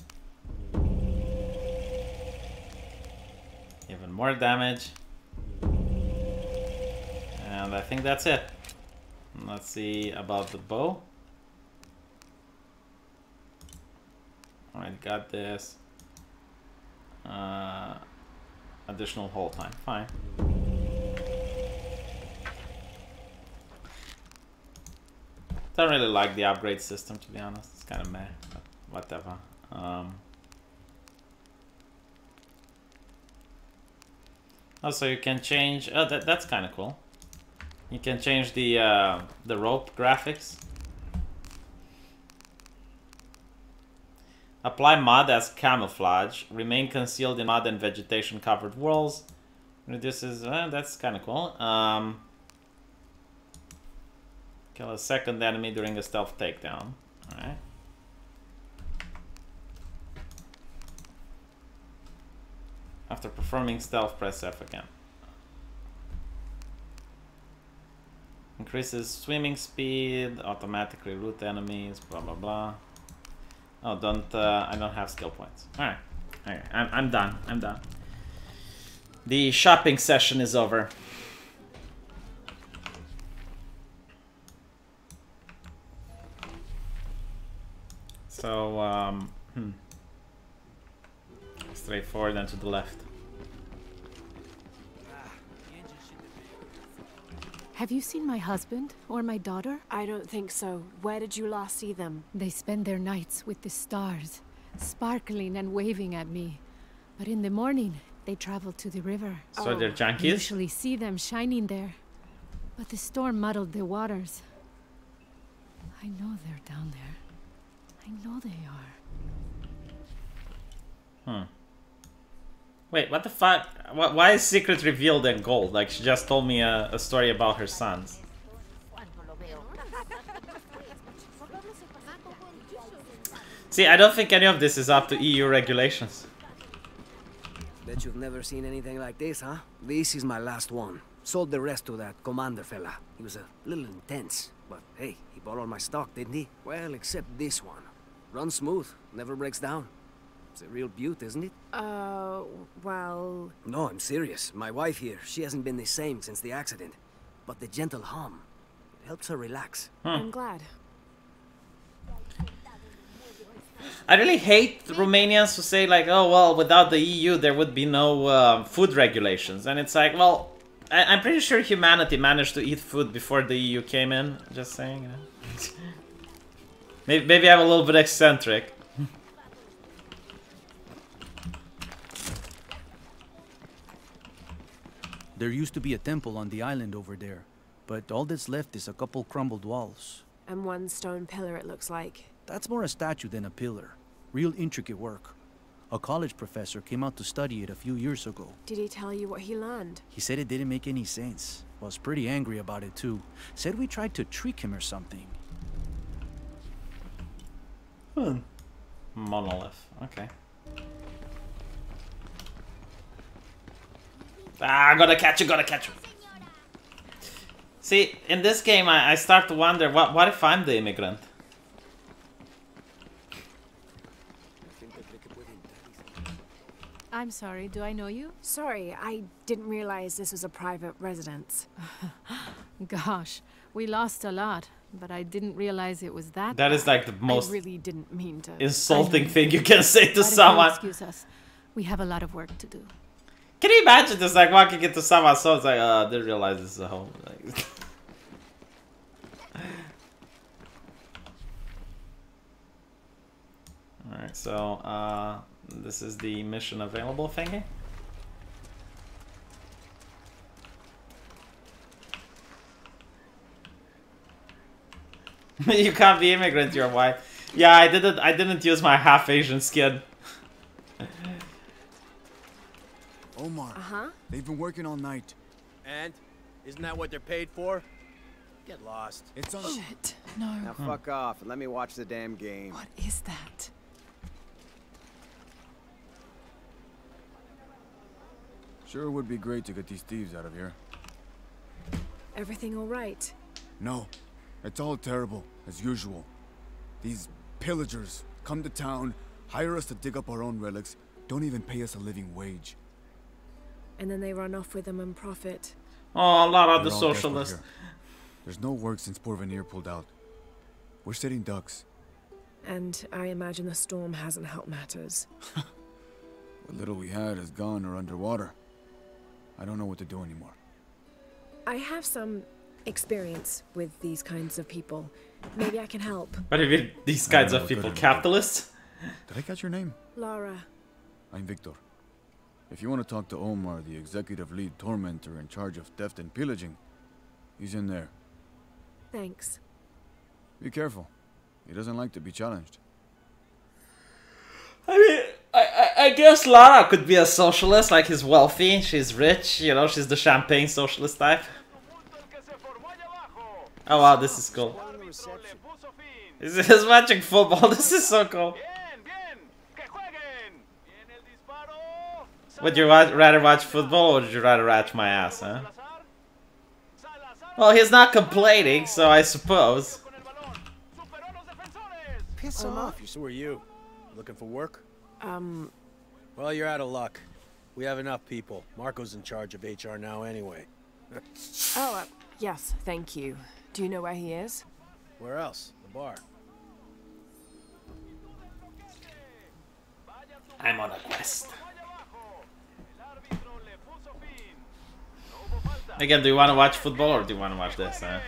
Even more damage. And I think that's it. Let's see about the bow. Alright, got this. Additional hold time, fine. Don't really like the upgrade system, to be honest. It's kind of meh, but whatever. Also, you can change. Oh, that's kind of cool. You can change the rope graphics. Apply mud as camouflage. Remain concealed in mud and vegetation-covered walls. Reduces. That's kind of cool. Kill a second enemy during a stealth takedown. Alright. After performing stealth, press F again. Increases swimming speed, automatically loot enemies, blah blah blah. Oh, I don't have skill points. Alright. Okay, I'm done. I'm done. The shopping session is over. So, straight forward and to the left. Have you seen my husband or my daughter? I don't think so. Where did you last see them? They spend their nights with the stars, sparkling and waving at me. But in the morning, they travel to the river. So they're I junkies? usually see them shining there. But the storm muddled the waters. I know they're down there. I know they are. Wait, what the fuck? Why is secret revealed in gold? Like, she just told me a story about her sons. See, I don't think any of this is up to EU regulations. Bet you've never seen anything like this, huh? This is my last one. Sold the rest to that commander fella. He was a little intense, but hey, he bought all my stock, didn't he? Well, except this one. Runs smooth, never breaks down. It's a real beaut, isn't it? Well... No, I'm serious. My wife here, she hasn't been the same since the accident. But the gentle hum, it helps her relax. I'm glad. I really hate Romanians who say like, oh, well, without the EU there would be no food regulations. And it's like, well, I'm pretty sure humanity managed to eat food before the EU came in. Just saying. Maybe I'm a little bit eccentric. There used to be a temple on the island over there, but all that's left is a couple crumbled walls. And one stone pillar, it looks like. That's more a statue than a pillar. Real intricate work. A college professor came out to study it a few years ago. Did he tell you what he learned? He said it didn't make any sense. Was pretty angry about it too. Said we tried to trick him or something. Monolith. Okay. Ah, gotta catch you, gotta catch you. See, in this game, I start to wonder, what if I'm the immigrant? I'm sorry, do I know you? Sorry, I didn't realize this was a private residence. Gosh, we lost a lot, but I didn't realize it was that. That is like the most I really didn't mean to. insulting thing you can say to someone. Excuse us. We have a lot of work to do. Can you imagine this, like, walking into someone's home, it's like, I didn't realize this is a home. Like, alright, so, this is the mission available thingy. You can't be immigrant, you're white. Yeah, I didn't use my half Asian skin. Omar, they've been working all night. And? Isn't that what they're paid for? Get lost. It's on. Shit, no. Now fuck off and let me watch the damn game. What is that? Sure would be great to get these thieves out of here. Everything all right? No, it's all terrible, as usual. These pillagers come to town, hire us to dig up our own relics, don't even pay us a living wage. And then they run off with them and profit. Oh, a lot of the We're all socialists. desperate here. There's no work since Porvenir pulled out. We're sitting ducks. And I imagine the storm hasn't helped matters. What little we had is gone or underwater. I don't know what to do anymore. I have some experience with these kinds of people. Maybe I can help. What do you mean, these kinds of people? Capitalists? Did I catch your name? Lara. I'm Victor. If you want to talk to Omar, the executive lead tormentor in charge of theft and pillaging, he's in there. Thanks. Be careful. He doesn't like to be challenged. I mean, I guess Lara could be a socialist, like he's wealthy, she's rich, you know, she's the champagne socialist type. Oh wow, this is cool. He's watching football, this is so cool. Would you rather watch football or would you rather watch my ass, huh? Well, he's not complaining, so I suppose. Piss off. So are you. Looking for work? Well, you're out of luck. We have enough people. Marco's in charge of HR now anyway. Yes, thank you. Do you know where he is? Where else? The bar. I'm on a quest. Again, do you want to watch football or do you want to watch this? Huh?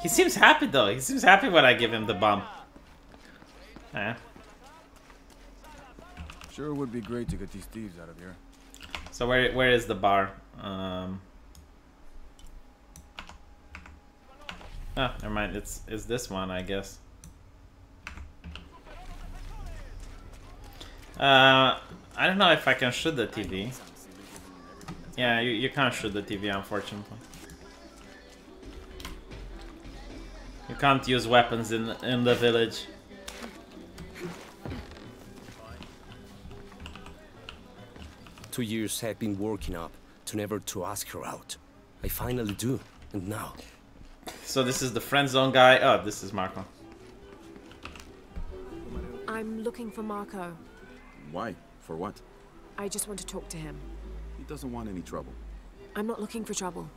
He seems happy though. He seems happy when I give him the bump. Sure would be great to get these thieves out of here. So where is the bar? Oh, never mind. It's this one, I guess. I don't know if I can shoot the TV. Yeah, you can't shoot the TV, unfortunately. You can't use weapons in the village. Two years have been working up to never to ask her out. I finally do, and now. So this is the friend zone guy. Oh, this is Marco. I'm looking for Marco. Why? For what? I just want to talk to him. He doesn't want any trouble. I'm not looking for trouble.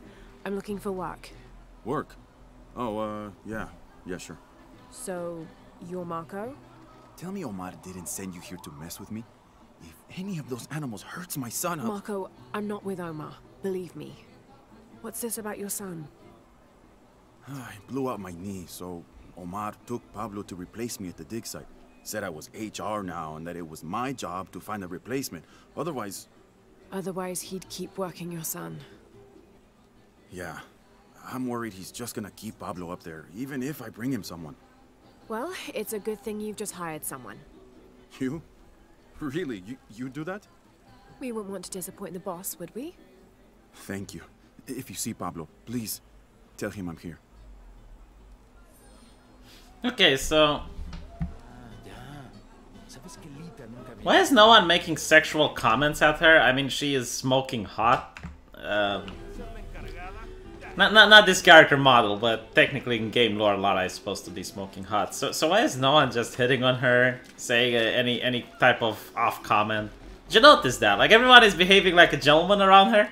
I'm looking for work. Work? Oh, yeah. Yeah, sure. So, you're Marco? Tell me Omar didn't send you here to mess with me? If any of those animals hurts my son, Marco, I'm not with Omar. Believe me. What's this about your son? I blew out my knee, so Omar took Pablo to replace me at the dig site. Said I was HR now and that it was my job to find a replacement. Otherwise, he'd keep working your son. Yeah. I'm worried he's just gonna keep Pablo up there, even if I bring him someone. Well, it's a good thing you've just hired someone. You? Really? You do that? We wouldn't want to disappoint the boss, would we? Thank you. If you see Pablo, please tell him I'm here. Okay, so why is no one making sexual comments at her? I mean, she is smoking hot. Not this character model, but technically in game lore, Lara is supposed to be smoking hot. So why is no one just hitting on her, saying any type of off comment? Did you notice that? Like everyone is behaving like a gentleman around her.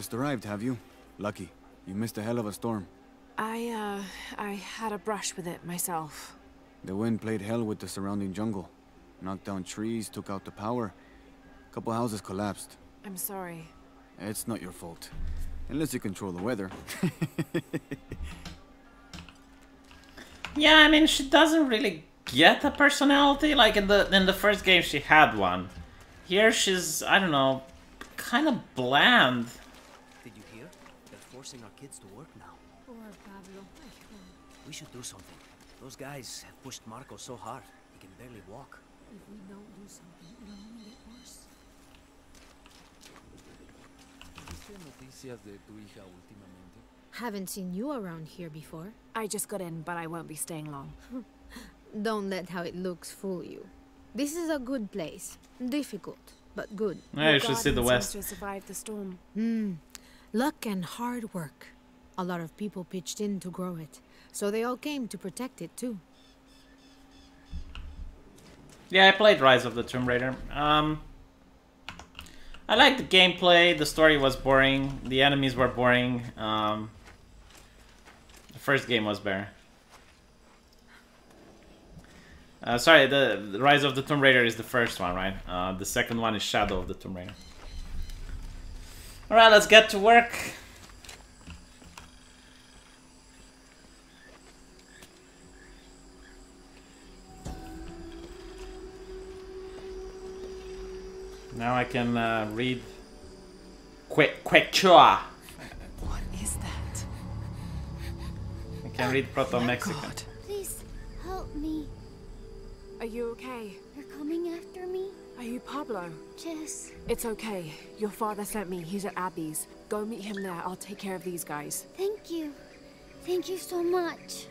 Just arrived, have you? Lucky. You missed a hell of a storm. I had a brush with it myself. The wind played hell with the surrounding jungle. Knocked down trees, took out the power. A couple houses collapsed. I'm sorry. It's not your fault. Unless you control the weather. Yeah, I mean, she doesn't really get a personality. Like in the first game, she had one. Here, she's, I don't know, kind of bland. Did you hear? They're forcing our kids to work now. Poor Pablo. We should do something. Those guys have pushed Marco so hard, he can barely walk. If we don't do something, it'll only get worse. Haven't seen you around here before. I just got in, but I won't be staying long. Don't let how it looks fool you. This is a good place. Difficult, but good. Yeah, you should see the west. To survive the storm. Luck and hard work. A lot of people pitched in to grow it, so they all came to protect it too. Yeah, I played Rise of the Tomb Raider. I liked the gameplay. The story was boring. The enemies were boring. The first game was better. Sorry, the Rise of the Tomb Raider is the first one, right? The second one is Shadow of the Tomb Raider. Alright, let's get to work. Now I can read Quechua. What is that? I can read Proto-Mexican. Please, help me. Are you okay? You're coming after me? Are you Pablo? Jess. It's okay. Your father sent me. He's at Abby's. Go meet him there. I'll take care of these guys. Thank you. Thank you so much.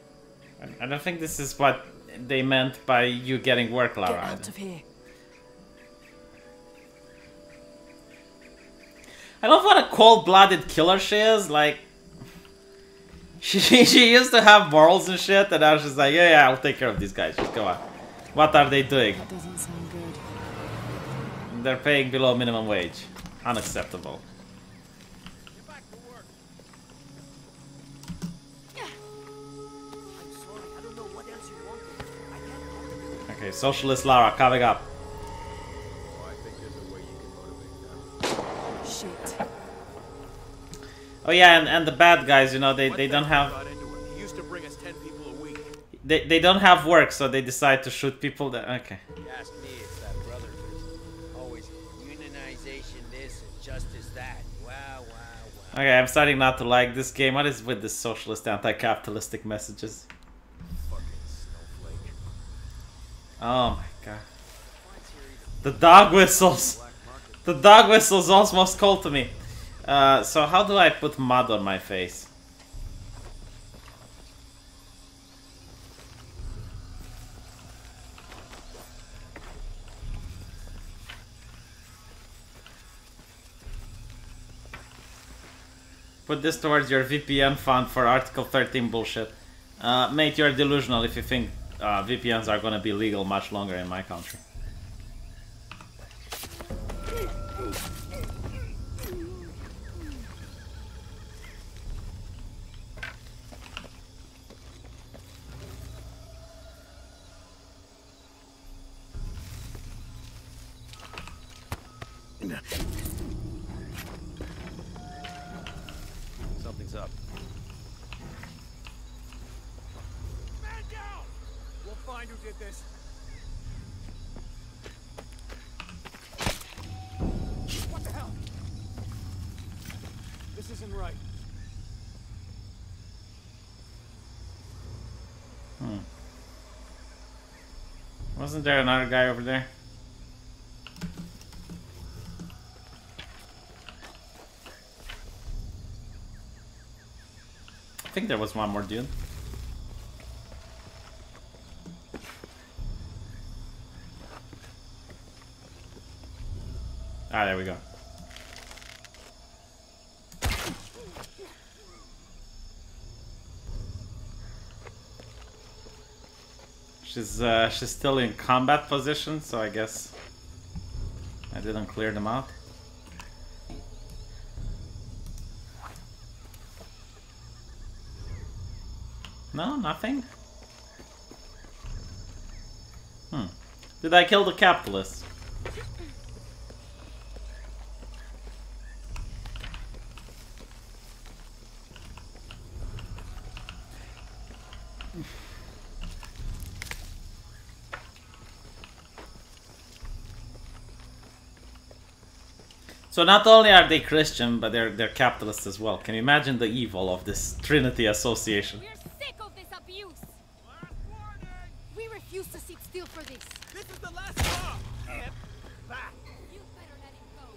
I don't think this is what they meant by you getting work, Lara. Get out of here. I love what a cold-blooded killer she is. Like, she used to have morals and shit, and now she's like, yeah, I'll take care of these guys. Just go on. What are they doing? That doesn't sound good. They're paying below minimum wage. Unacceptable. Get back to work. I'm sorry, I don't know what else you want. I can't help you. Okay, Socialist Lara coming up. Shit. Oh yeah, and the bad guys, you know, they don't have... He used to bring us 10 people a week. They don't have work, so they decide to shoot people that... Okay. You ask me, it's that brother. Always unionization this and justice that. Wow. Okay, I'm starting not to like this game. What is with this socialist anti-capitalistic messages? Fucking snowflake. Oh my god. The dog whistles! The dog whistles almost cold to me. So how do I put mud on my face? Put this towards your VPN fund for Article 13 bullshit. Mate, you're delusional if you think VPNs are gonna be legal much longer in my country. Something's up. Man down! We'll find who did this. What the hell? This isn't right. Wasn't there another guy over there? I think there was one more dude. Ah, there we go. She's still in combat position, so I guess I didn't clear them out. No, nothing? Did I kill the capitalist? So not only are they Christian, but they're capitalists as well. Can you imagine the evil of this Trinity association? We're sick of this abuse. We refuse to sit still for this. This is the last straw. Back. You better let him go.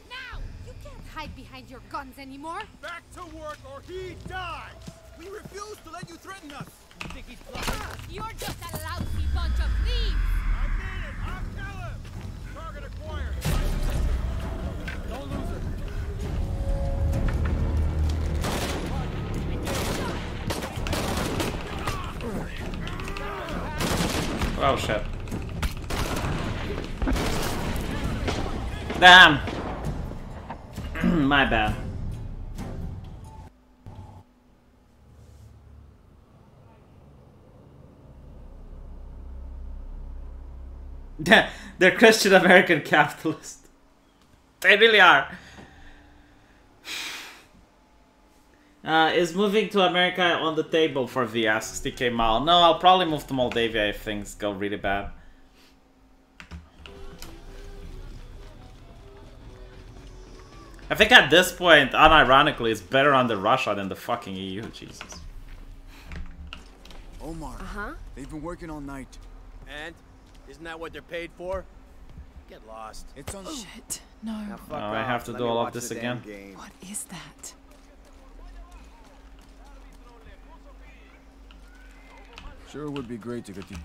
Now! You can't hide behind your guns anymore. Back to work or he dies. We refuse to let you threaten us. You think he's bluffing? You're just a lousy bunch of thieves. I mean it. I'll kill him. Target acquired. Don't lose her. Oh shit. Damn! My bad. They're Christian American capitalists. They really are. Is moving to America on the table for V? Asks TK Mal. No, I'll probably move to Moldavia if things go really bad. I think at this point, unironically, it's better under Russia than the fucking EU. Jesus. Omar. They've been working all night. And? Isn't that what they're paid for? Get lost. It's on. Shit. No. Now fuck Oh, I off. have to Let do me all of watch this the damn again. game. What is that? Sure would be great to get you.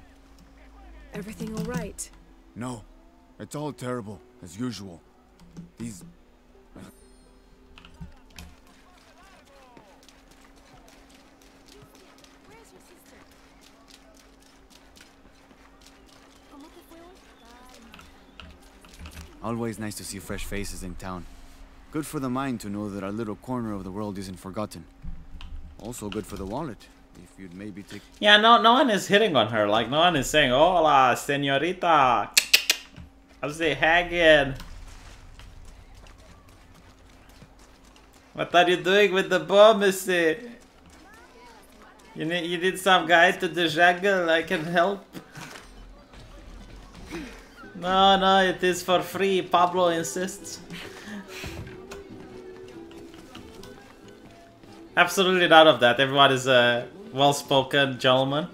Everything all right? No. It's all terrible, as usual. These... Where's your sister? ¿Cómo te fue hoy? Always nice to see fresh faces in town. Good for the mind to know that our little corner of the world isn't forgotten. Also good for the wallet, if you'd maybe take... Yeah, no one is hitting on her. Like, no one is saying, hola, señorita. How's it hanging? What are you doing with the bomb, missy? You need some guy to the jungle. I can help. No, it is for free. Pablo insists. Absolutely none of that. Everyone is a well-spoken gentleman.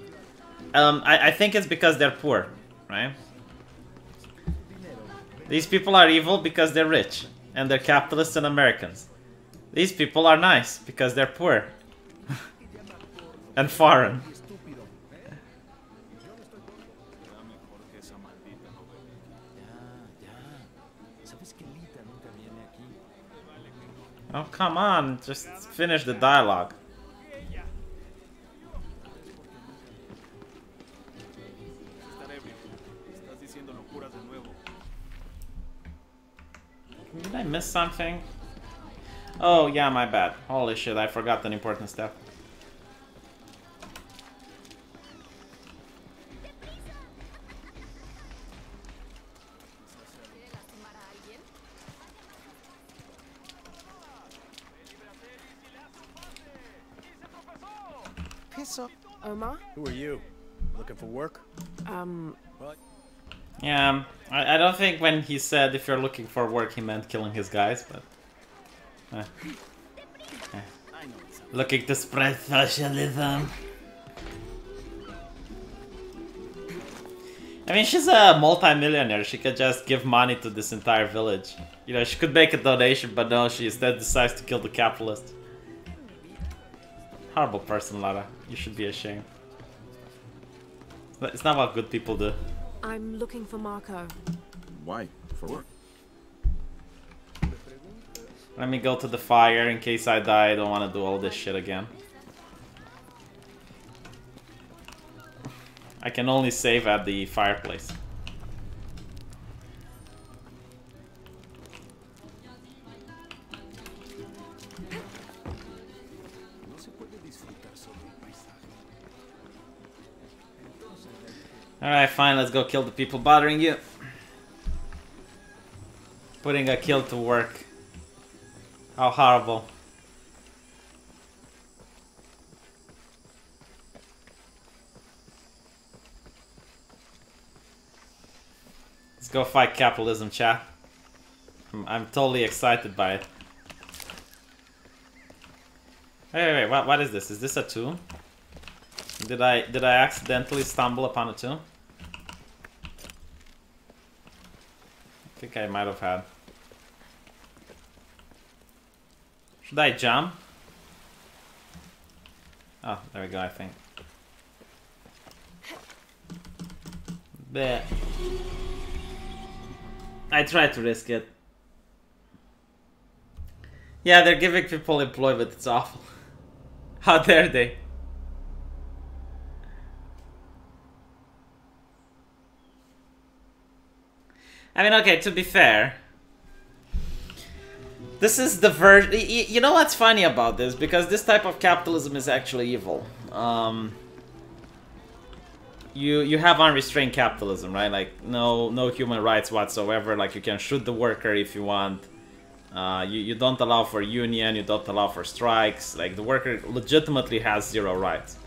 I think it's because they're poor, right? These people are evil because they're rich, and they're capitalists and Americans. These people are nice because they're poor and foreign. Oh, come on, just finish the dialogue. Did I miss something? Oh, yeah, my bad. Holy shit, I forgot an important step. Omar? Who are you? Looking for work? What? Yeah, I don't think when he said if you're looking for work, he meant killing his guys, but... Looking to spread socialism. I mean, she's a multi-millionaire. She could just give money to this entire village. You know, she could make a donation, but no, she instead decides to kill the capitalist. Horrible person, Lara. You should be ashamed. It's not what good people do. I'm looking for Marco. Why? For work? Let me go to the fire in case I die. I don't want to do all this shit again. I can only save at the fireplace. Alright, fine, let's go kill the people bothering you. Putting a kill to work. How horrible. Let's go fight capitalism, chat. I'm totally excited by it. Wait, what is this? Is this a tomb? Did I accidentally stumble upon a tomb? I think I might have had. Should I jump? Oh, there we go, I think. But I tried to risk it. Yeah, they're giving people employment, it's awful. How dare they? I mean, okay, to be fair, this is the version. You know what's funny about this? Because this type of capitalism is actually evil. You have unrestrained capitalism, right? Like no human rights whatsoever. Like you can shoot the worker if you want. You don't allow for union. You don't allow for strikes. Like the worker legitimately has zero rights.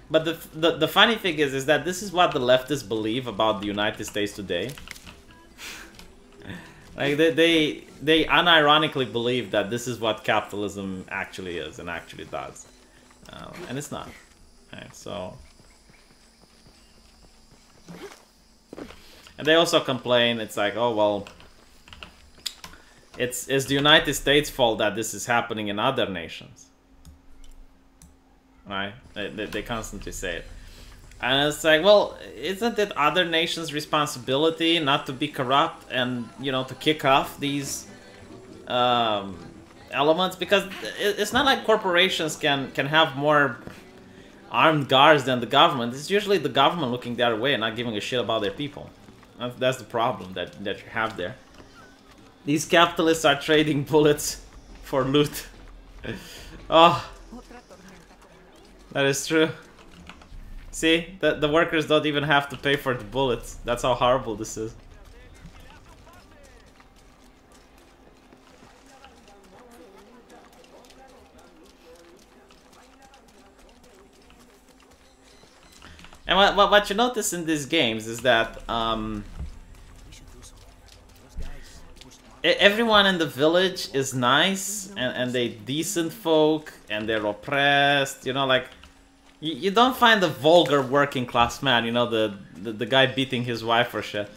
But the funny thing is that this is what the leftists believe about the United States today. Like they unironically believe that this is what capitalism actually is and actually does, and it's not. Right, so, and they also complain. It's like, oh well, it's the United States' fault that this is happening in other nations. Right? They constantly say it. And it's like, well, isn't it other nations' responsibility not to be corrupt and, you know, to kick off these elements? Because it's not like corporations can have more armed guards than the government. It's usually the government looking the other way and not giving a shit about their people. That's the problem that you have there. These capitalists are trading bullets for loot. Oh. That is true. See, the workers don't even have to pay for the bullets. That's how horrible this is. And what you notice in these games is that everyone in the village is nice and they decent folk and they're oppressed. You know, like you don't find the vulgar working class man. You know, the guy beating his wife or shit.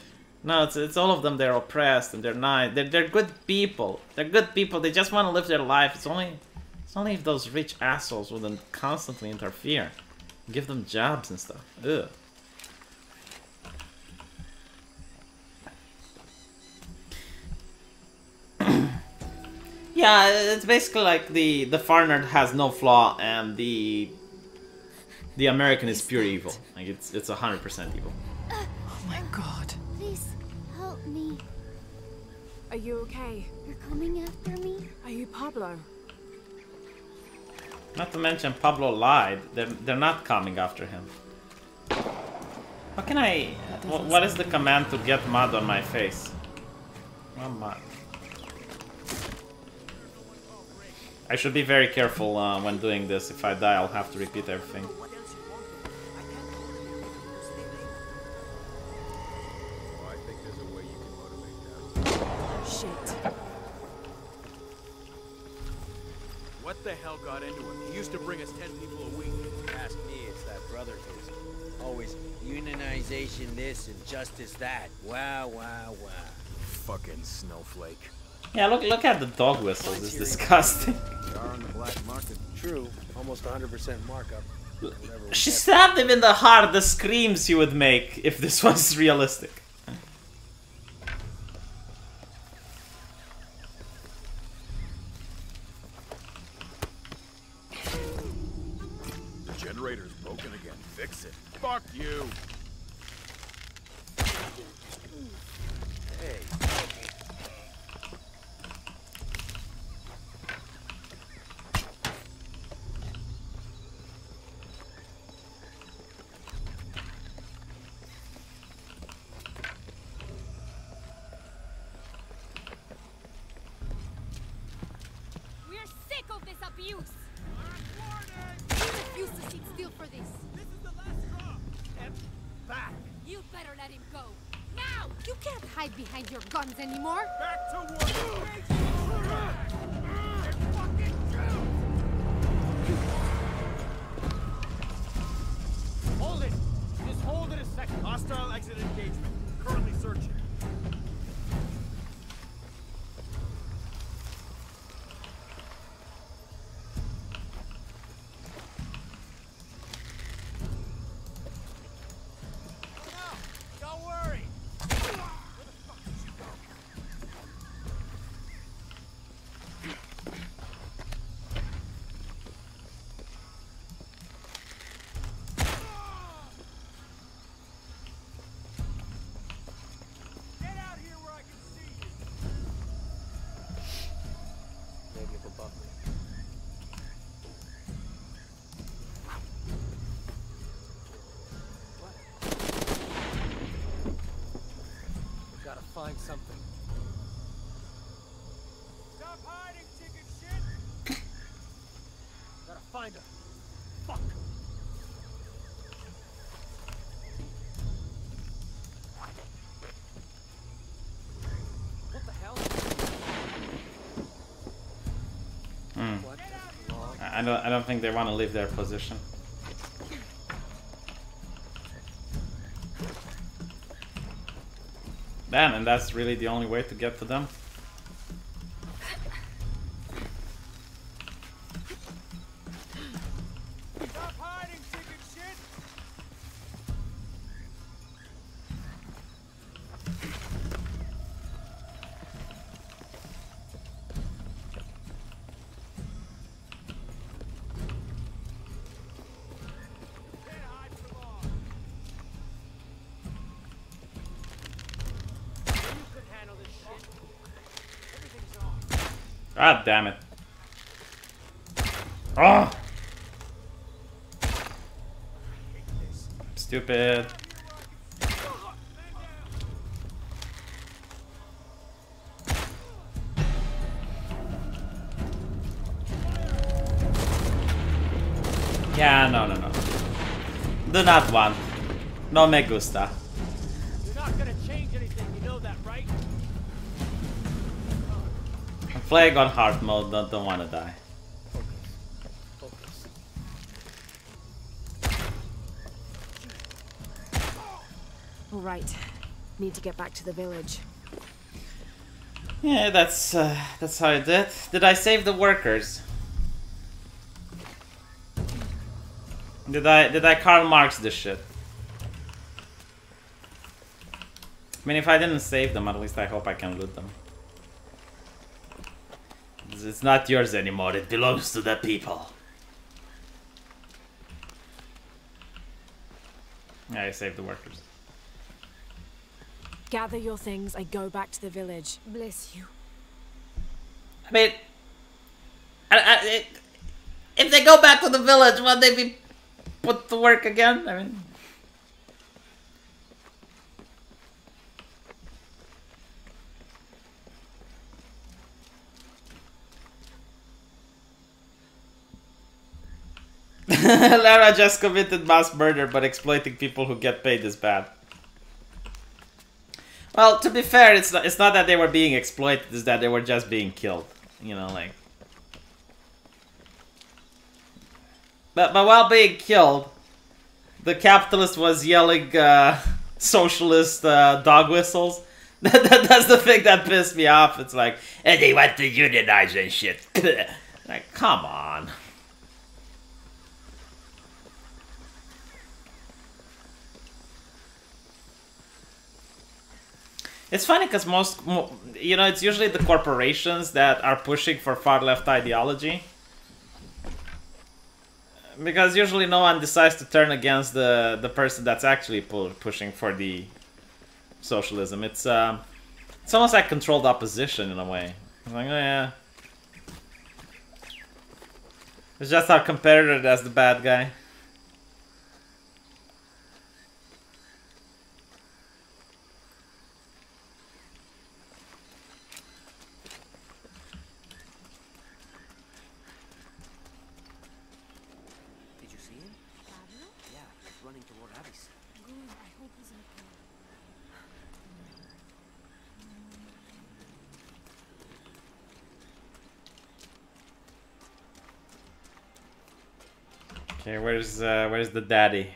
No, it's all of them. They're oppressed and they're nice. They're good people. They're good people. They just want to live their life. It's only if those rich assholes wouldn't constantly interfere, give them jobs and stuff. Ugh. Yeah, it's basically like the foreigner has no flaw and the American is pure evil. Like it's 100% evil. Oh my god. Please help me. Are you okay? You're coming after me? Are you Pablo? Not to mention Pablo lied. They're not coming after him. How can I... What is the command to get mud on my face? Oh, mud. I should be very careful when doing this. If I die, I'll have to repeat everything. What the hell got into him? He used to bring us 10 people a week. Ask me, it's that brother of his. Always unionization this and justice that. Wow, wow, wow. Fucking snowflake. Yeah, look at the dog whistles. It's disgusting. They are on the black market. True. Almost 100% markup. She stabbed him in the heart. The screams he would make if this was realistic. Generator's broken again. Fix it. Fuck you. Hey. abuse! We refuse to sit still for this! This is the last straw! Step back! You'd better let him go! Now! You can't hide behind your guns anymore! Back to work! Hold it! Just hold it a second. Hostile exit engagement. Currently searching. Don't worry. Where the fuck did you go? Get out here where I can see you. Maybe up above me. We gotta find something. Stop hiding, chicken shit! Gotta find her. Fuck. What the hell? I don't think they want to leave their position. Damn, and that's really the only way to get to them. Stop hiding, chicken shit! Can't hide for long. You could handle this shit. Everything's on. God damn it. Oh! Stupid. Yeah, no. Do not want. No me gusta. You're not gonna change anything, you know that, right? Plague on hard mode, don't want to die. Focus. All right. Need to get back to the village. Yeah, that's how I did. Did I save the workers? Did I Karl Marx this shit? I mean, if I didn't save them, at least I hope I can loot them. It's not yours anymore, it belongs to the people. Yeah, I saved the workers. Gather your things, I go back to the village. Bless you. I mean, if they go back to the village, will they be put to work again? I mean... Lara just committed mass murder, but exploiting people who get paid is bad. Well, to be fair, it's not that they were being exploited, it's that they were just being killed. You know, like... But while being killed, the capitalist was yelling socialist dog whistles. That's the thing that pissed me off. It's like, and they want to unionize and shit. Like, come on. It's funny because you know, it's usually the corporations that are pushing for far left ideology. Because usually no one decides to turn against the person that's actually pushing for the socialism. It's almost like controlled opposition in a way. It's like, oh yeah. It's just our competitor that's the bad guy. Okay, where's the daddy?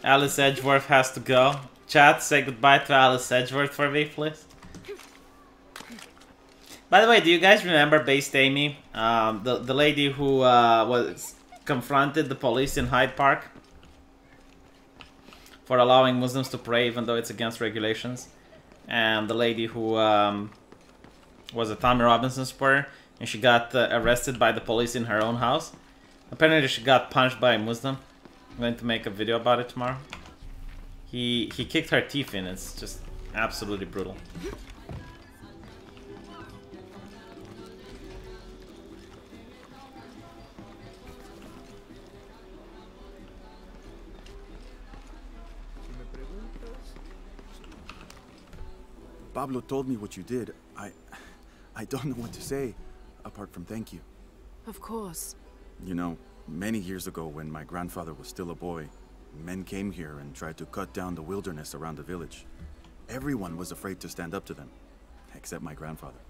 Alice Edgeworth has to go. Chat, say goodbye to Alice Edgeworth for me, please. By the way, do you guys remember Based Amy? The lady who was confronted the police in Hyde Park for allowing Muslims to pray even though it's against regulations. And the lady who was a Tommy Robinson supporter, and she got arrested by the police in her own house. Apparently she got punched by a Muslim. I'm going to make a video about it tomorrow. He kicked her teeth in. It's just absolutely brutal. Pablo told me what you did. I don't know what to say, apart from thank you. Of course. You know, many years ago when my grandfather was still a boy, men came here and tried to cut down the wilderness around the village. Everyone was afraid to stand up to them, except my grandfather.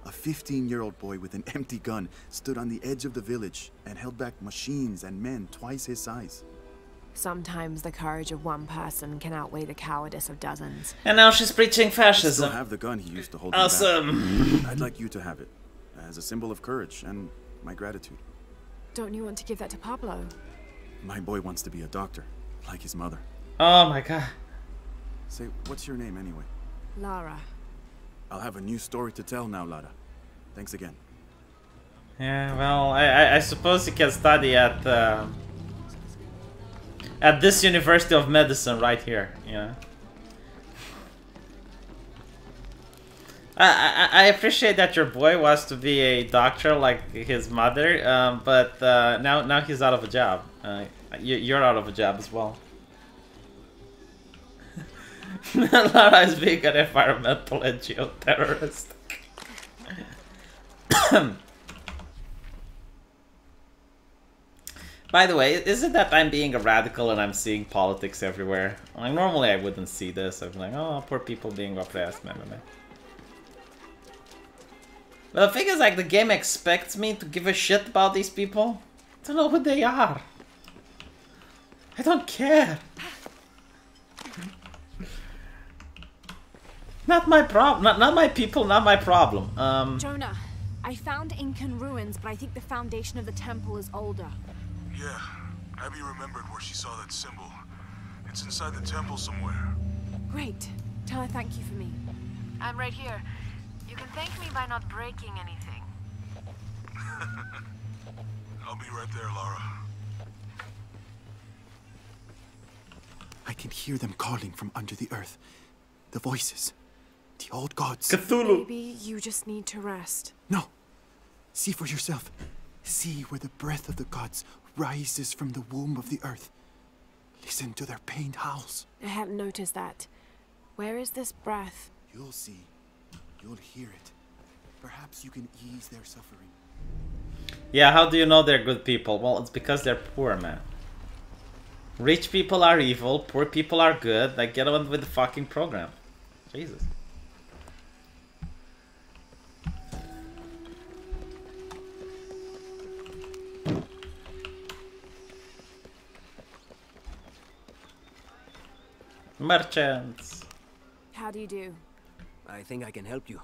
A 15-year-old boy with an empty gun stood on the edge of the village and held back machines and men twice his size. Sometimes the courage of one person can outweigh the cowardice of dozens. And now she's preaching fascism. I still have the gun he used to hold awesome. me back. I'd like you to have it, as a symbol of courage and my gratitude. Don't you want to give that to Pablo? My boy wants to be a doctor, like his mother. Oh my god. Say, what's your name anyway? Lara. I'll have a new story to tell now, Lara. Thanks again. Yeah, well, I suppose you can study at this University of Medicine right here, you know. I appreciate that your boy wants to be a doctor like his mother, but now he's out of a job. You're out of a job as well. Lara is being an environmental and geoterrorist. By the way, is it that I'm being a radical and I'm seeing politics everywhere? Like, normally I wouldn't see this. I'd be like, oh, poor people being oppressed, man. But the thing is, like, the game expects me to give a shit about these people. I don't know who they are. I don't care. Not my problem. Not my people, not my problem. Jonah, I found Incan ruins, but I think the foundation of the temple is older. Yeah, Abby remembered where she saw that symbol. It's inside the temple somewhere. Great. Tell her thank you for me. I'm right here. You can thank me by not breaking anything. I'll be right there, Lara. I can hear them calling from under the earth. The voices. The old gods. Cthulhu. Maybe you just need to rest. No. See for yourself. See where the breath of the gods rises from the womb of the earth. Listen to their pained howls. I hadn't noticed that. Where is this breath? You'll see. You'll hear it. Perhaps you can ease their suffering. Yeah, how do you know they're good people? Well, it's because they're poor, man. Rich people are evil, poor people are good. Like, get on with the fucking program. Jesus. Merchants. How do you do? I think I can help you.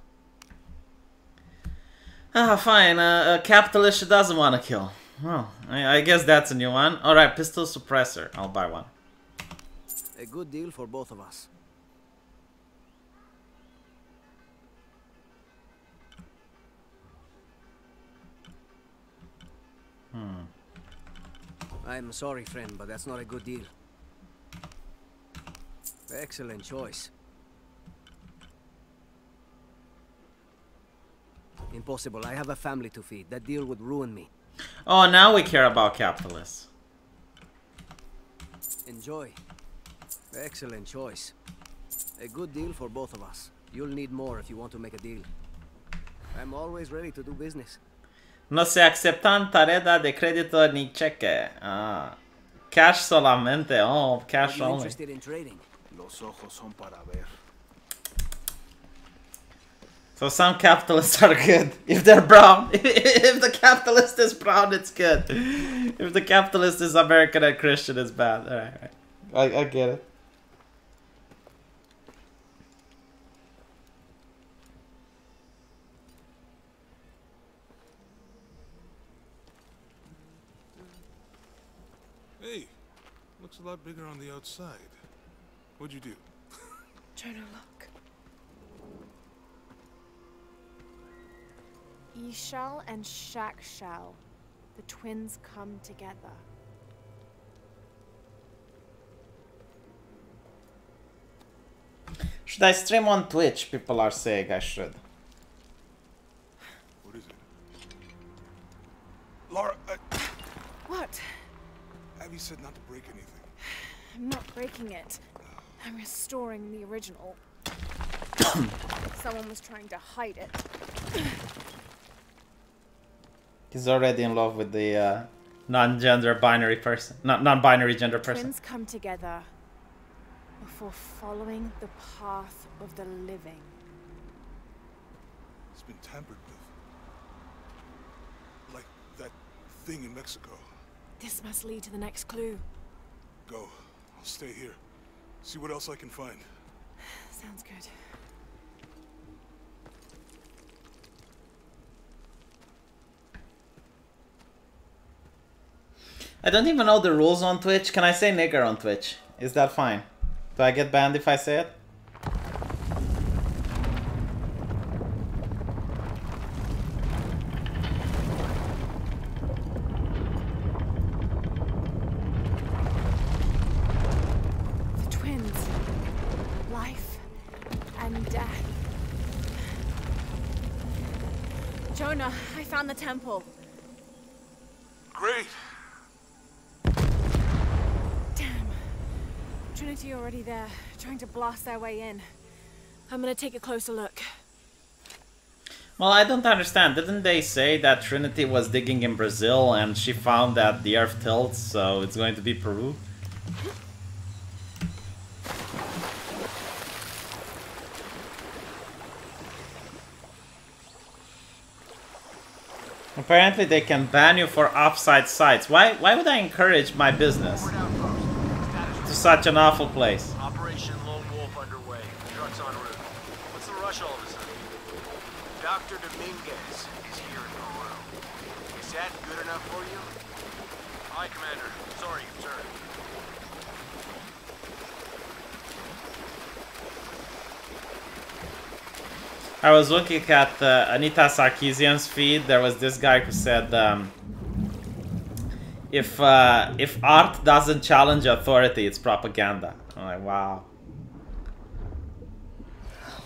Ah, fine. A capitalist she doesn't want to kill. Well, I guess that's a new one. Alright, pistol suppressor. I'll buy one. A good deal for both of us. I'm sorry, friend, but that's not a good deal. Excellent choice. Impossible. I have a family to feed. That deal would ruin me. Oh, now we care about capitalists. Enjoy. Excellent choice. A good deal for both of us. You'll need more if you want to make a deal. I'm always ready to do business. No se aceptan tarjeta de crédito ni cheque. Ah. Cash solamente. Oh, cash Are you only. interested in trading? Los ojos son para ver. So some capitalists are good. If they're brown. If the capitalist is brown, it's good. If the capitalist is American and Christian, it's bad. Alright. I get it. Hey, looks a lot bigger on the outside. What'd you do? Jonah, look. Ishal and Shakshal. The twins come together. Should I stream on Twitch? People are saying I should. What is it? Laura, What? Abby said not to break anything. I'm not breaking it. I'm restoring the original. Someone was trying to hide it. He's already in love with the non-gender binary person. Non-binary gender person. Twins come together before following the path of the living. It's been tampered with. Like that thing in Mexico. This must lead to the next clue. Go. I'll stay here. See what else I can find. Sounds good. I don't even know the rules on Twitch. Can I say nigger on Twitch? Is that fine? Do I get banned if I say it? The twins. Life and death. Jonah, I found the temple. Great. Trinity already there, trying to blast their way in. I'm gonna take a closer look. Well, I don't understand. Didn't they say that Trinity was digging in Brazil and she found that the earth tilts, so it's going to be Peru? Apparently they can ban you for offsite sites. Why would I encourage my business to such an awful place? Operation Lone Wolf underway. Trucks en route. What's the rush all of a sudden? Dr. Dominguez is here in Peru. Is that good enough for you? Aye, Commander. Sorry, sir. I was looking at Anita Sarkeesian's feed. There was this guy who said, if art doesn't challenge authority, it's propaganda. I'm like, wow.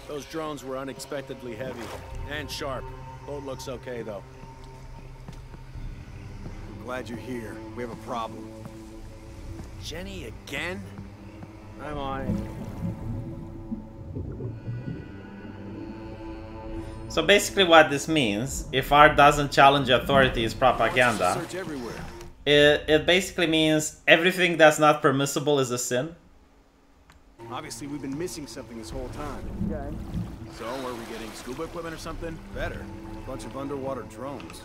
Those drones were unexpectedly heavy and sharp. Boat looks okay, though. Glad you're here. We have a problem. Jenny again? I'm on it. So basically what this means, if art doesn't challenge authority, it's propaganda. Search everywhere. It basically means everything that's not permissible is a sin. Obviously, we've been missing something this whole time. Okay. So, are we getting scuba equipment or something? Better. A bunch of underwater drones.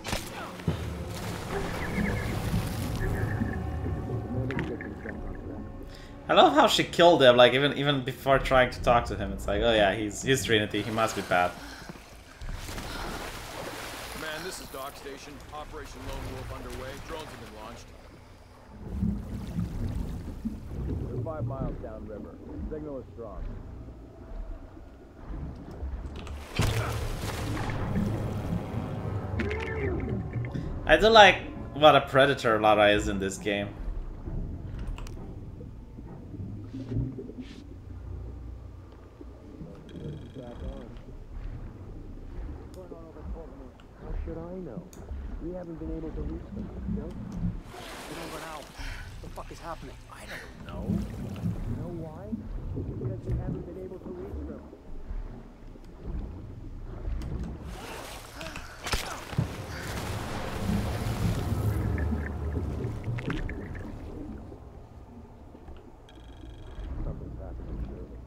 I love how she killed him, like even before trying to talk to him. It's like, oh yeah, he's Trinity, he must be bad. Man, this is Dock Station. Operation Lone Wolf underway. Drones have been launched. We're 5 miles downriver. Signal is strong. I do like what a predator Lara is in this game. How should I know? We haven't been able to reach them, you know? Get over now. What the fuck is happening? I don't know. You know why? Because we haven't been able to reach them. Something's happening, surely.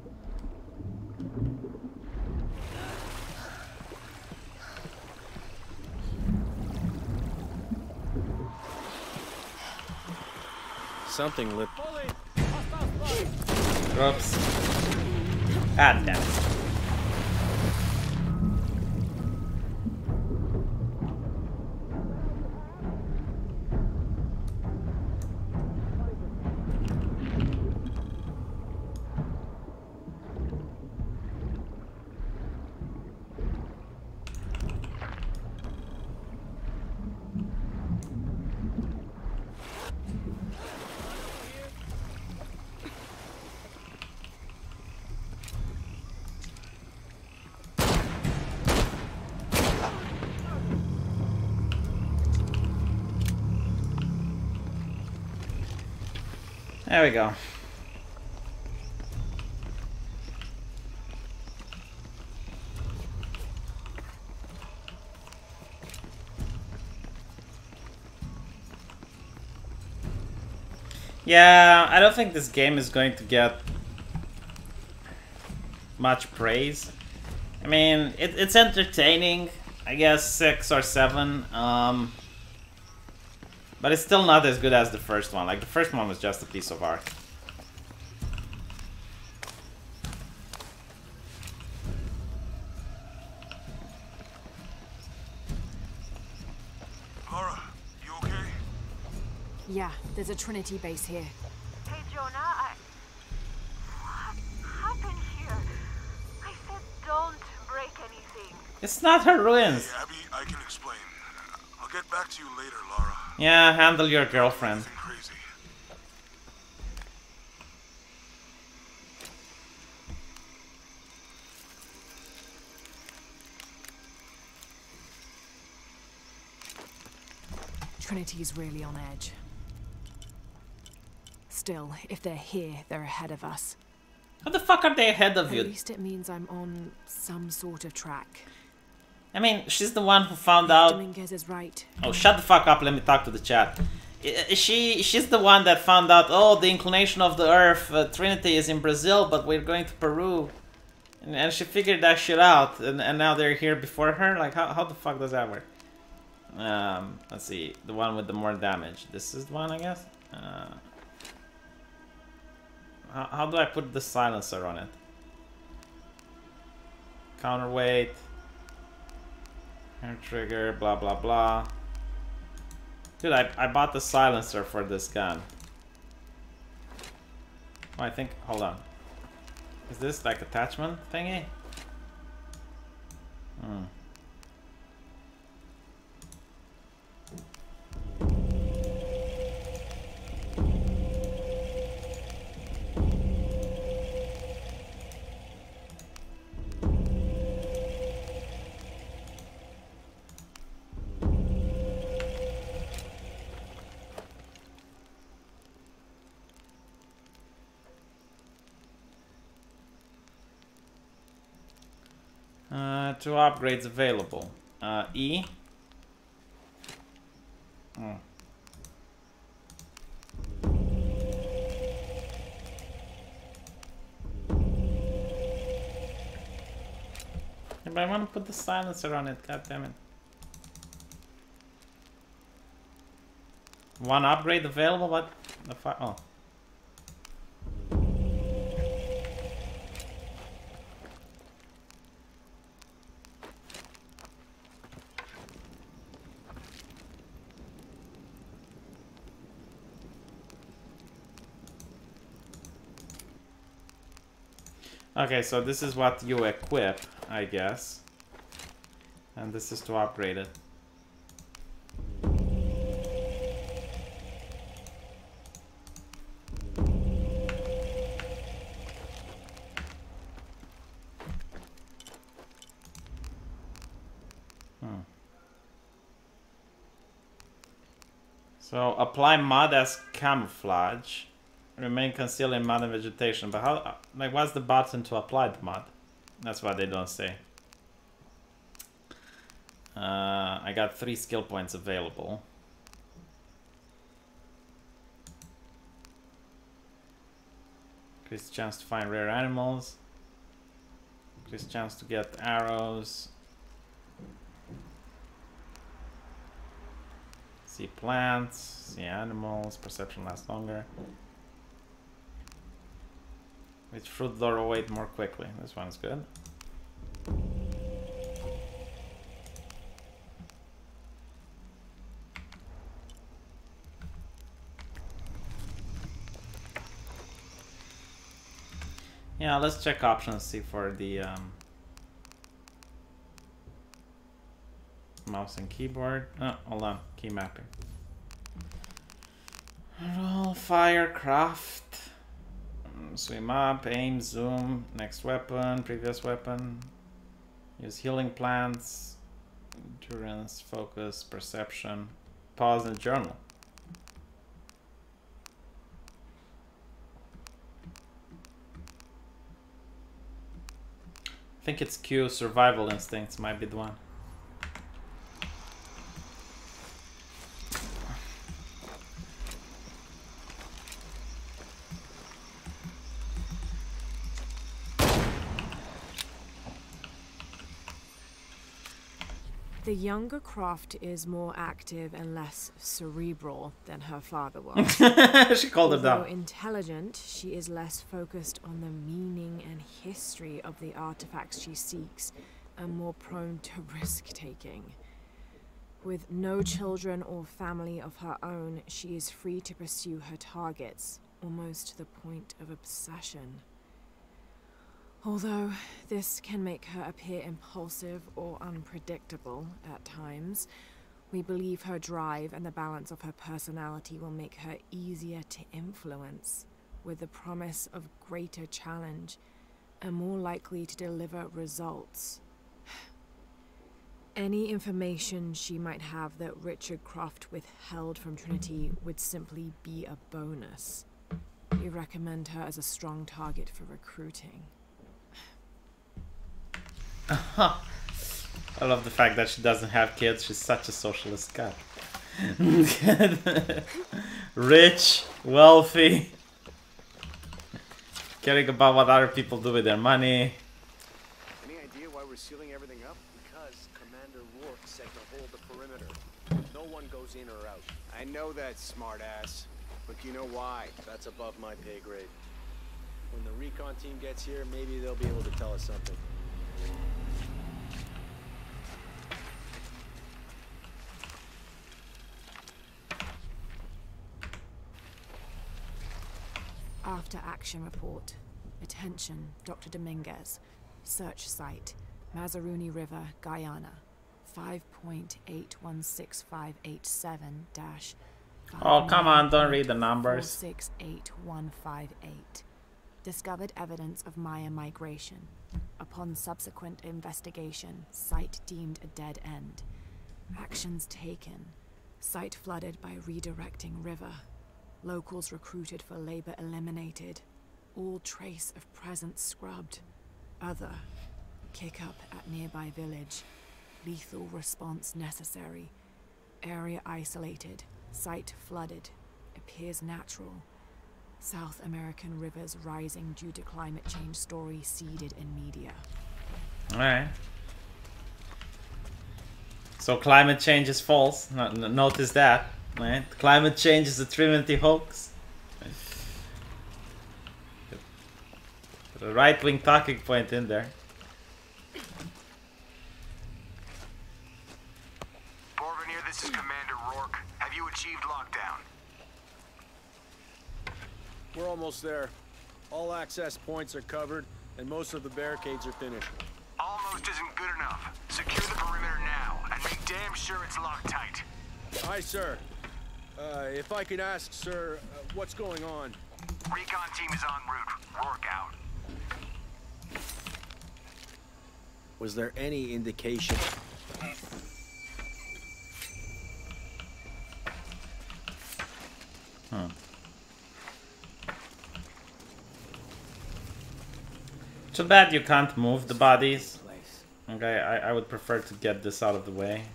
something lit. Oops. God damn it. There we go. Yeah, I don't think this game is going to get much praise. I mean, it's entertaining, I guess 6 or 7, but it's still not as good as the first one. Like, the first one was just a piece of art. Lara, you okay? Yeah, there's a Trinity base here. Hey, Jonah, what happened here? I said don't break anything. It's not her ruins. Hey, Abby, I can explain. I'll get back to you later, Lara. Yeah, handle your girlfriend. Nothing crazy. Trinity's really on edge. Still, if they're here, they're ahead of us. How the fuck are they ahead of you? At least it means I'm on some sort of track. I mean, she's the one who found out. Dominguez is right. Oh, shut the fuck up. Let me talk to the chat. She's the one that found out. Oh, the inclination of the Earth, Trinity is in Brazil, but we're going to Peru, and she figured that shit out. And now they're here before her. Like, how the fuck does that work? Let's see. The one with the more damage. This is the one, I guess. How do I put the silencer on it? Counterweight. Hair trigger, blah blah blah. Dude, I bought the silencer for this gun. Oh, I think, hold on. Is this like attachment thingy? Hmm. Two upgrades available. E. Oh. Yeah, but I want to put the silencer on it, god damn it. One upgrade available? What the fuck? Oh. Okay, so this is what you equip, I guess. And this is to upgrade it. So apply mud as camouflage. Remain concealed in mud and vegetation. But how, like, what's the button to apply the mud? That's what they don't say. I got 3 skill points available. Increase chance to find rare animals. Increase chance to get arrows. See plants, see animals, perception lasts longer. Which fruit lure await more quickly? This one's good. Yeah, let's check options, see for the mouse and keyboard. Oh, hold on, key mapping. Roll, fire, craft, swim up, aim, zoom, next weapon, previous weapon. Use healing plants, endurance, focus, perception, pause and journal. I think it's Q, survival instincts might be the one. The younger Croft is more active and less cerebral than her father was. She called it Although down. intelligent, she is less focused on the meaning and history of the artifacts she seeks and more prone to risk-taking. With no children or family of her own, she is free to pursue her targets, almost to the point of obsession. Although this can make her appear impulsive or unpredictable at times, we believe her drive and the balance of her personality will make her easier to influence, with the promise of greater challenge and more likely to deliver results. Any information she might have that Richard Croft withheld from Trinity would simply be a bonus. We recommend her as a strong target for recruiting. I love the fact that she doesn't have kids. She's such a socialist cat. Rich, wealthy, caring about what other people do with their money. Any idea why we're sealing everything up? Because Commander Rourke said to hold the perimeter. No one goes in or out. I know that, smartass. But do you know why? That's above my pay grade. When the recon team gets here, maybe they'll be able to tell us something. After action report. Attention, Dr. Dominguez. Search site, Mazaruni River, Guyana. 5.816587- Oh, come on, don't read the numbers. 468158. Discovered evidence of Maya migration. Upon subsequent investigation, site deemed a dead end. Actions taken. Site flooded by redirecting river. Locals recruited for labor eliminated. All trace of presence scrubbed. Other. Kick up at nearby village. Lethal response necessary. Area isolated. Site flooded. Appears natural. South American rivers rising due to climate change story seeded in media. Alright. So climate change is false. Notice that. Right? Climate change is a Trinity hoax. The right-wing talking point in there. Borvenier, this is Commander Rourke. Have you achieved lockdown? We're almost there. All access points are covered, and most of the barricades are finished. Almost isn't good enough. Secure the perimeter now, and make damn sure it's locked tight. Aye, sir. If I could ask, sir, what's going on? Recon team is en route. Rourke out. Was there any indication? Huh. Too bad you can't move the bodies. Okay, I would prefer to get this out of the way.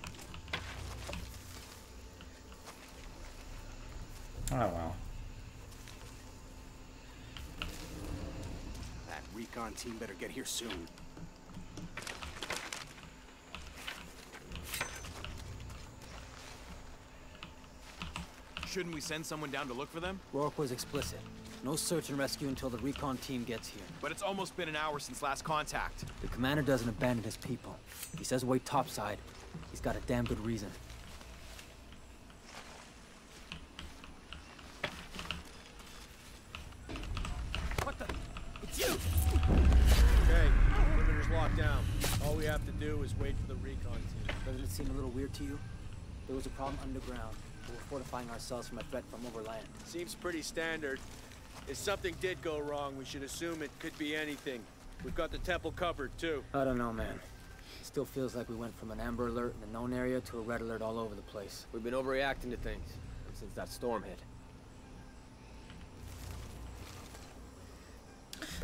Oh well. That recon team better get here soon. Shouldn't we send someone down to look for them? Rourke was explicit. No search and rescue until the recon team gets here. But it's almost been an hour since last contact. The commander doesn't abandon his people. He says wait topside. He's got a damn good reason. What the? It's you! Okay, perimeter's locked down. All we have to do is wait for the recon team. Doesn't it seem a little weird to you? There was a problem underground. We're fortifying ourselves from a threat from overland. Seems pretty standard. If something did go wrong, we should assume it could be anything. We've got the temple covered, too. I don't know, man. It still feels like we went from an amber alert in the known area to a red alert all over the place. We've been overreacting to things since that storm hit.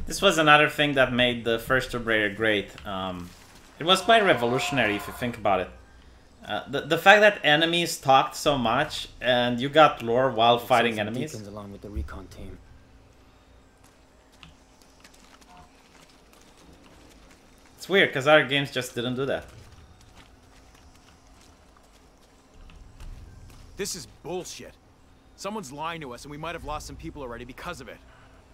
This was another thing that made the first Tomb Raider great. It was quite revolutionary if you think about it. The fact that enemies talked so much and you got lore while fighting enemies. Along with the recon team. It's weird because other games just didn't do that. This is bullshit. Someone's lying to us and we might have lost some people already because of it.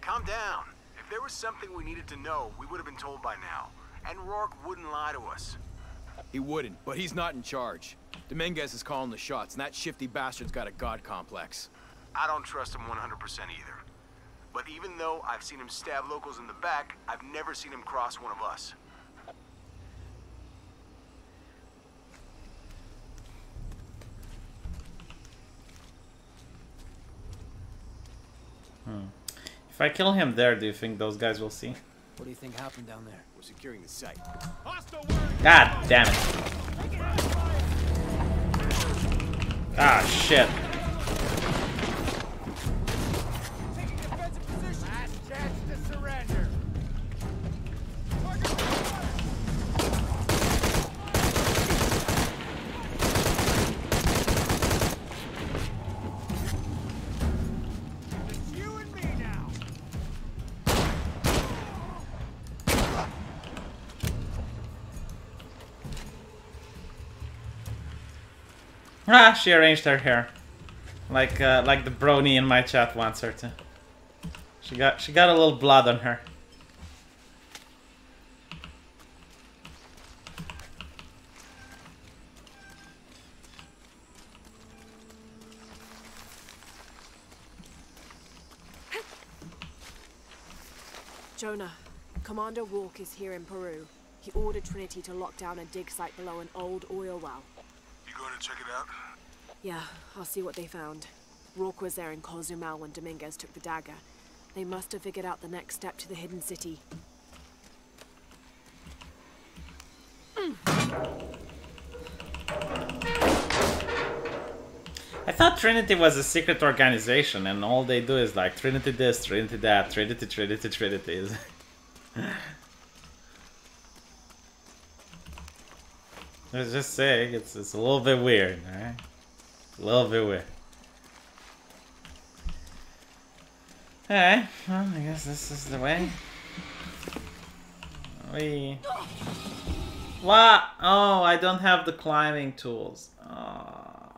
Calm down. If there was something we needed to know, we would have been told by now. And Rourke wouldn't lie to us. He wouldn't, but he's not in charge. Dominguez is calling the shots, and that shifty bastard's got a god complex. I don't trust him 100% either. But even though I've seen him stab locals in the back, I've never seen him cross one of us. If I kill him there, do you think those guys will see? What do you think happened down there? We're securing the site. God damn it. Ah, shit. Last chance to surrender. It's you and me now. Ah, she arranged her hair, like the brony in my chat wants her to. She got a little blood on her. Jonah, Commander Rourke is here in Peru. He ordered Trinity to lock down a dig site below an old oil well. You going to check it out? Yeah, I'll see what they found. Rourke was there in Cozumel when Dominguez took the dagger. They must have figured out the next step to the hidden city. I thought Trinity was a secret organization and all they do is like Trinity this, Trinity that, Trinity, Trinity, Trinity. I was just saying, it's a little bit weird, alright? A little bit weird. Alright, well, I guess this is the way. What? Oh, I don't have the climbing tools. Oh.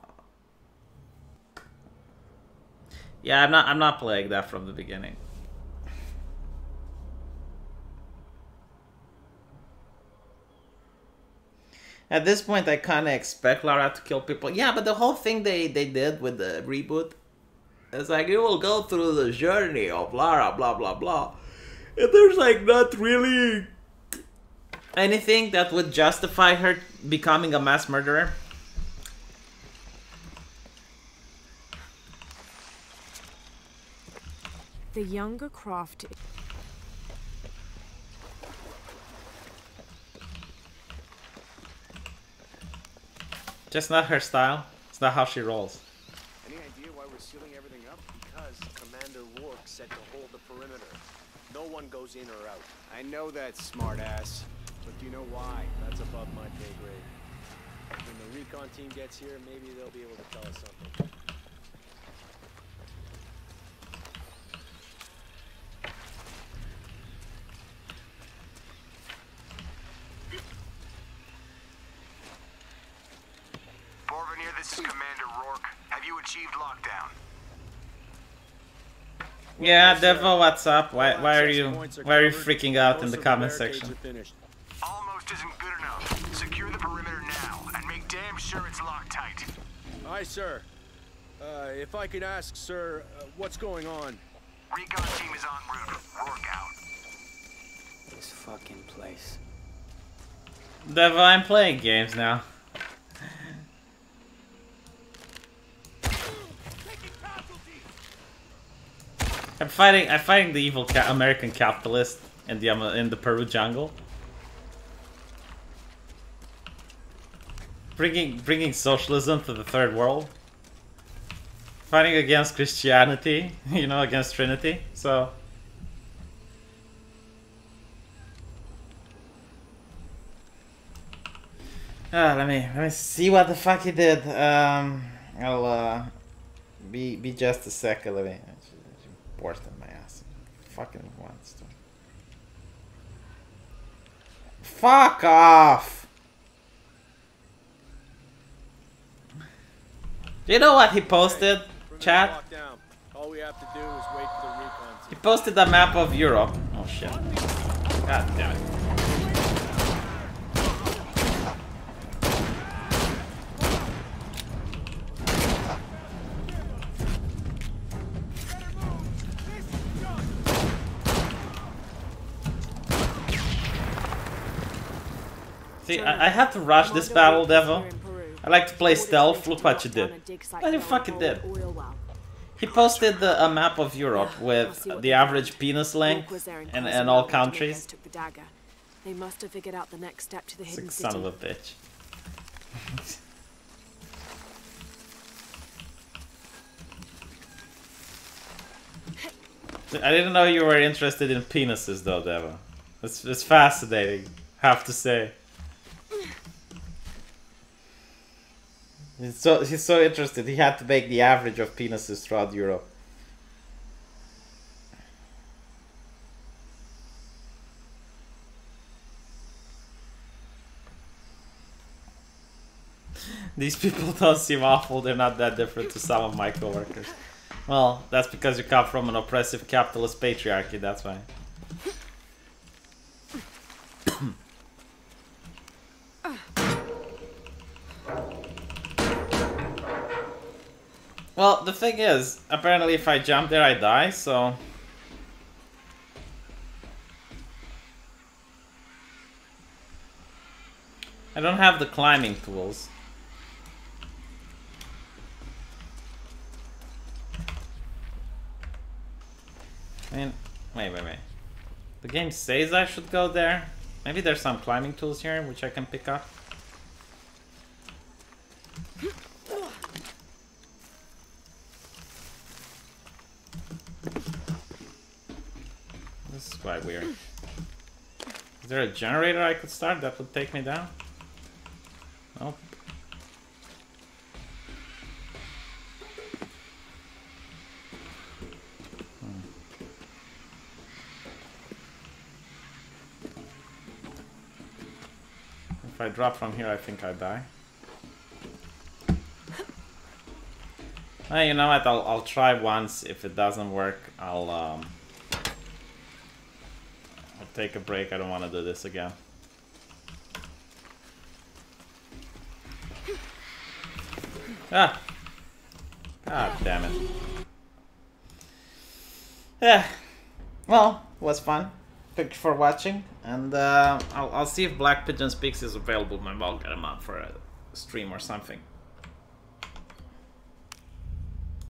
Yeah, I'm not playing that from the beginning. At this point, I kind of expect Lara to kill people. Yeah, but the whole thing they did with the reboot is like, you will go through the journey of Lara, blah, blah, blah. And there's like not really anything that would justify her becoming a mass murderer. The younger Croft... Just not her style. It's not how she rolls. Any idea why we're sealing everything up? Because Commander Rourke said to hold the perimeter. No one goes in or out. I know that, smartass. But do you know why? That's above my pay grade. When the recon team gets here, maybe they'll be able to tell us something. Borvenir, this is Commander Rourke. Have you achieved lockdown? Yeah, Devo, what's up? Why are you freaking out in the comment section? Almost isn't good enough. Secure the perimeter now and make damn sure it's locked tight. Aye, sir. If I could ask, sir, what's going on? Recon team is en route. Rourke out. This fucking place. Devo, I'm playing games now. I'm fighting the evil American capitalist in the Peru jungle. Bringing socialism to the third world. Fighting against Christianity, you know, against Trinity. So let me see what the fuck he did. I'll be just a second. Let me bored in my ass. Fucking wants to. Fuck off! Do you know what he posted, chat? All we have to do is wait for the recon. He posted a map of Europe. Oh shit. God damn it. See, I had to rush this battle, Devo. I like to play stealth. Look what you did. What you fucking did. He posted a map of Europe with the average penis length in all countries. They must have figured out the next step to the hidden Son city. of a bitch. I didn't know you were interested in penises though, Devo. It's fascinating, have to say. He's so interested. He had to make the average of penises throughout Europe. These people don't seem awful. They're not that different to some of my coworkers. Well, that's because you come from an oppressive capitalist patriarchy. That's why. Well, the thing is, apparently if I jump there I die, so... I don't have the climbing tools. I mean, wait. The game says I should go there. Maybe there's some climbing tools here which I can pick up. This is quite weird. Is there a generator I could start that would take me down? Nope. If I drop from here, I think I die. You know what? I'll try once. If it doesn't work, I'll take a break. I don't want to do this again. Ah! God damn it. Yeah. Well, it was fun. Thank you for watching, and I'll see if Black Pigeon Speaks is available. Maybe I'll get him up for a stream or something.